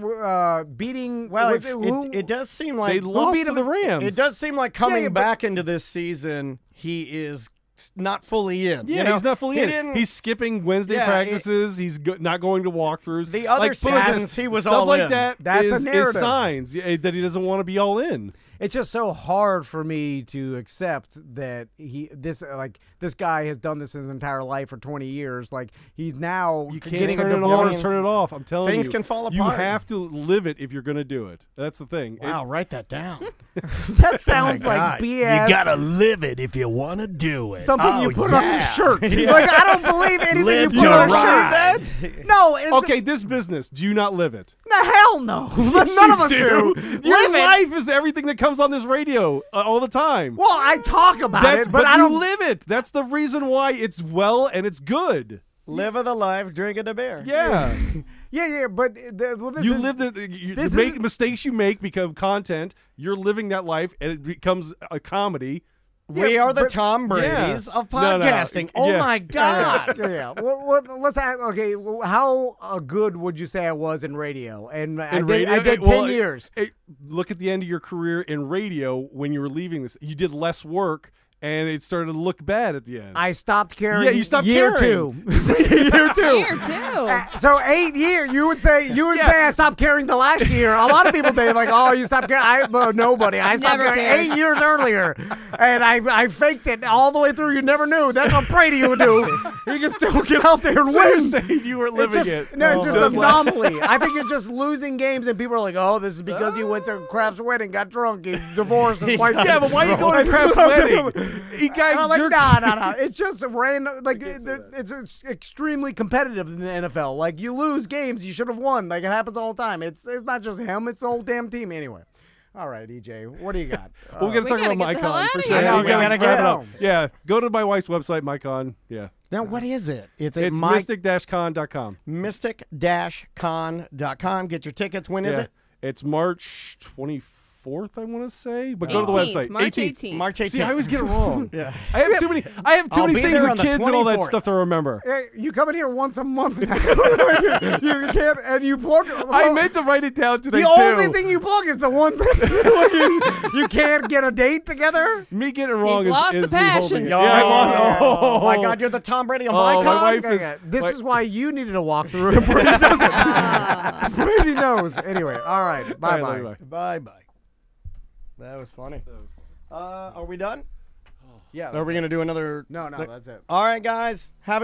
S6: beating.
S1: Well,
S6: who?
S1: it does seem
S3: They
S1: like
S3: lost
S6: beat
S3: to
S6: him?
S3: the Rams.
S1: it does seem like coming
S6: yeah, but-
S1: back into this season, he is not fully in.
S3: Yeah,
S1: you know?
S3: he's not fully
S1: He
S3: in.
S1: didn't-
S3: He's skipping Wednesday
S1: Yeah,
S3: practices. He's not going to walkthroughs.
S1: The other
S3: like,
S1: seasons, he was
S3: stuff
S1: all
S3: like
S1: in.
S3: that.
S6: That's a
S3: is
S6: narrative.
S3: signs that he doesn't want to be all in.
S6: It's just so hard for me to accept that this guy has done this his entire life for 20 years. Like he's now
S3: You can't
S6: getting
S3: turn
S6: a
S3: it on or
S6: divorce.
S3: turn it off. I'm telling you,
S1: Things can fall
S3: You
S1: apart.
S3: have to live it if you're going to do it. That's the thing.
S1: Wow, write that down.
S6: That sounds like
S1: God.
S6: BS.
S4: live it if you want to do it.
S6: Something you put on your shirt.
S1: Yeah.
S6: Like I don't believe anything
S4: Live
S6: you put
S4: to
S6: on a
S4: ride.
S6: shirt. No, it's
S3: Okay, this business. Do you not live it?
S6: the hell no. None of us do.
S3: Your
S6: Live it.
S3: life is everything that comes on this radio all the time.
S6: Well, I talk about it, but I
S3: you
S6: don't
S3: live it. That's the reason why it's well and it's good.
S1: Live of the life, drink of the beer.
S3: Yeah.
S6: Yeah, but this
S3: You
S6: is,
S3: live the
S6: this
S3: make
S6: is-
S3: mistakes you make become content. You're living that life, and it becomes a comedy.
S1: We
S6: Yeah,
S1: are the
S6: but-
S1: Tom Brady's of
S3: No, no,
S1: podcasting. Oh
S3: yeah.
S1: my God.
S6: Yeah. Well, let's ask. Okay, how good would you say I was in radio? And I did 10 years.
S3: Look at the end of your career in radio when you were leaving this. You did less work, and it started to look bad at the end.
S6: I stopped caring.
S3: Yeah, you stopped
S6: year
S3: caring.
S6: 2. year 2.
S2: Here too.
S6: So 8 years. You would say I stopped caring the last year. A lot of people say like, oh, you stopped caring. Nobody. I stopped
S2: Never
S6: caring
S2: cared.
S6: 8 years earlier, and I faked it all the way through. You never knew. That's what Brady would do. He can still get out there and
S3: So you're
S6: win.
S3: saying you weren't
S6: It's
S3: living
S6: just,
S3: it.
S6: No, it's just an
S3: Just like-
S6: anomaly. I think it's just losing games, and people are like, "Oh, this is because you went to Kraft's wedding, got drunk, he divorced his wife."
S3: Yeah, but why are you going to Kraft's wedding? He
S6: And I'm
S3: got
S6: like,
S3: jerked.
S6: no. It's just random. Like it's extremely competitive in the NFL. Like you lose games, you should have won. Like it happens all the time. It's not just him. It's the whole damn team anyway. All right, EJ, what do you got?
S3: Well, we got to
S2: We
S3: talk
S2: gotta
S3: about
S2: get the hell
S3: MyCon for
S2: outta
S3: sure.
S2: here.
S6: I know,
S3: We
S6: we
S3: gotta
S6: gotta
S3: wrap
S6: get
S3: it up.
S6: home.
S3: Yeah, go to my wife's website, MyCon. Yeah,
S1: Now, what is it? It's
S3: mystic-con.com.
S1: mystic-con.com. Get your tickets. When is it?
S3: It's March 24th, I want to say. But go to the
S2: 18th,
S3: website.
S2: March
S3: 18th.
S2: 18th.
S1: March 18th.
S3: See, I always get it wrong.
S1: Yeah.
S3: I have too many. I have too
S1: I'll
S3: many
S1: be
S3: things
S1: there
S3: with
S1: on the
S3: kids and all that
S1: 24th.
S3: stuff to remember.
S6: Hey, you come in here once a month now. You can't, and you plug.
S3: I meant to write it down today
S6: the
S3: too.
S6: only thing you plug is the one thing. you can't get a date together.
S3: Me getting it wrong
S2: He's lost
S3: is
S2: the
S3: me holding
S2: passion.
S3: it.
S1: Oh,
S3: Yeah, I lost.
S1: oh my God, you're the Tom Brady of
S3: Oh,
S1: MyCon.
S3: my wife is.
S6: This is why you needed to walk through. And Brady doesn't. Brady knows. Anyway, all right. Bye
S3: All right,
S6: bye.
S3: bye.
S1: Bye. That was funny. Are we done?
S6: Yeah.
S1: Are we going to do another?
S6: No, that's it.
S1: All right, guys. Have a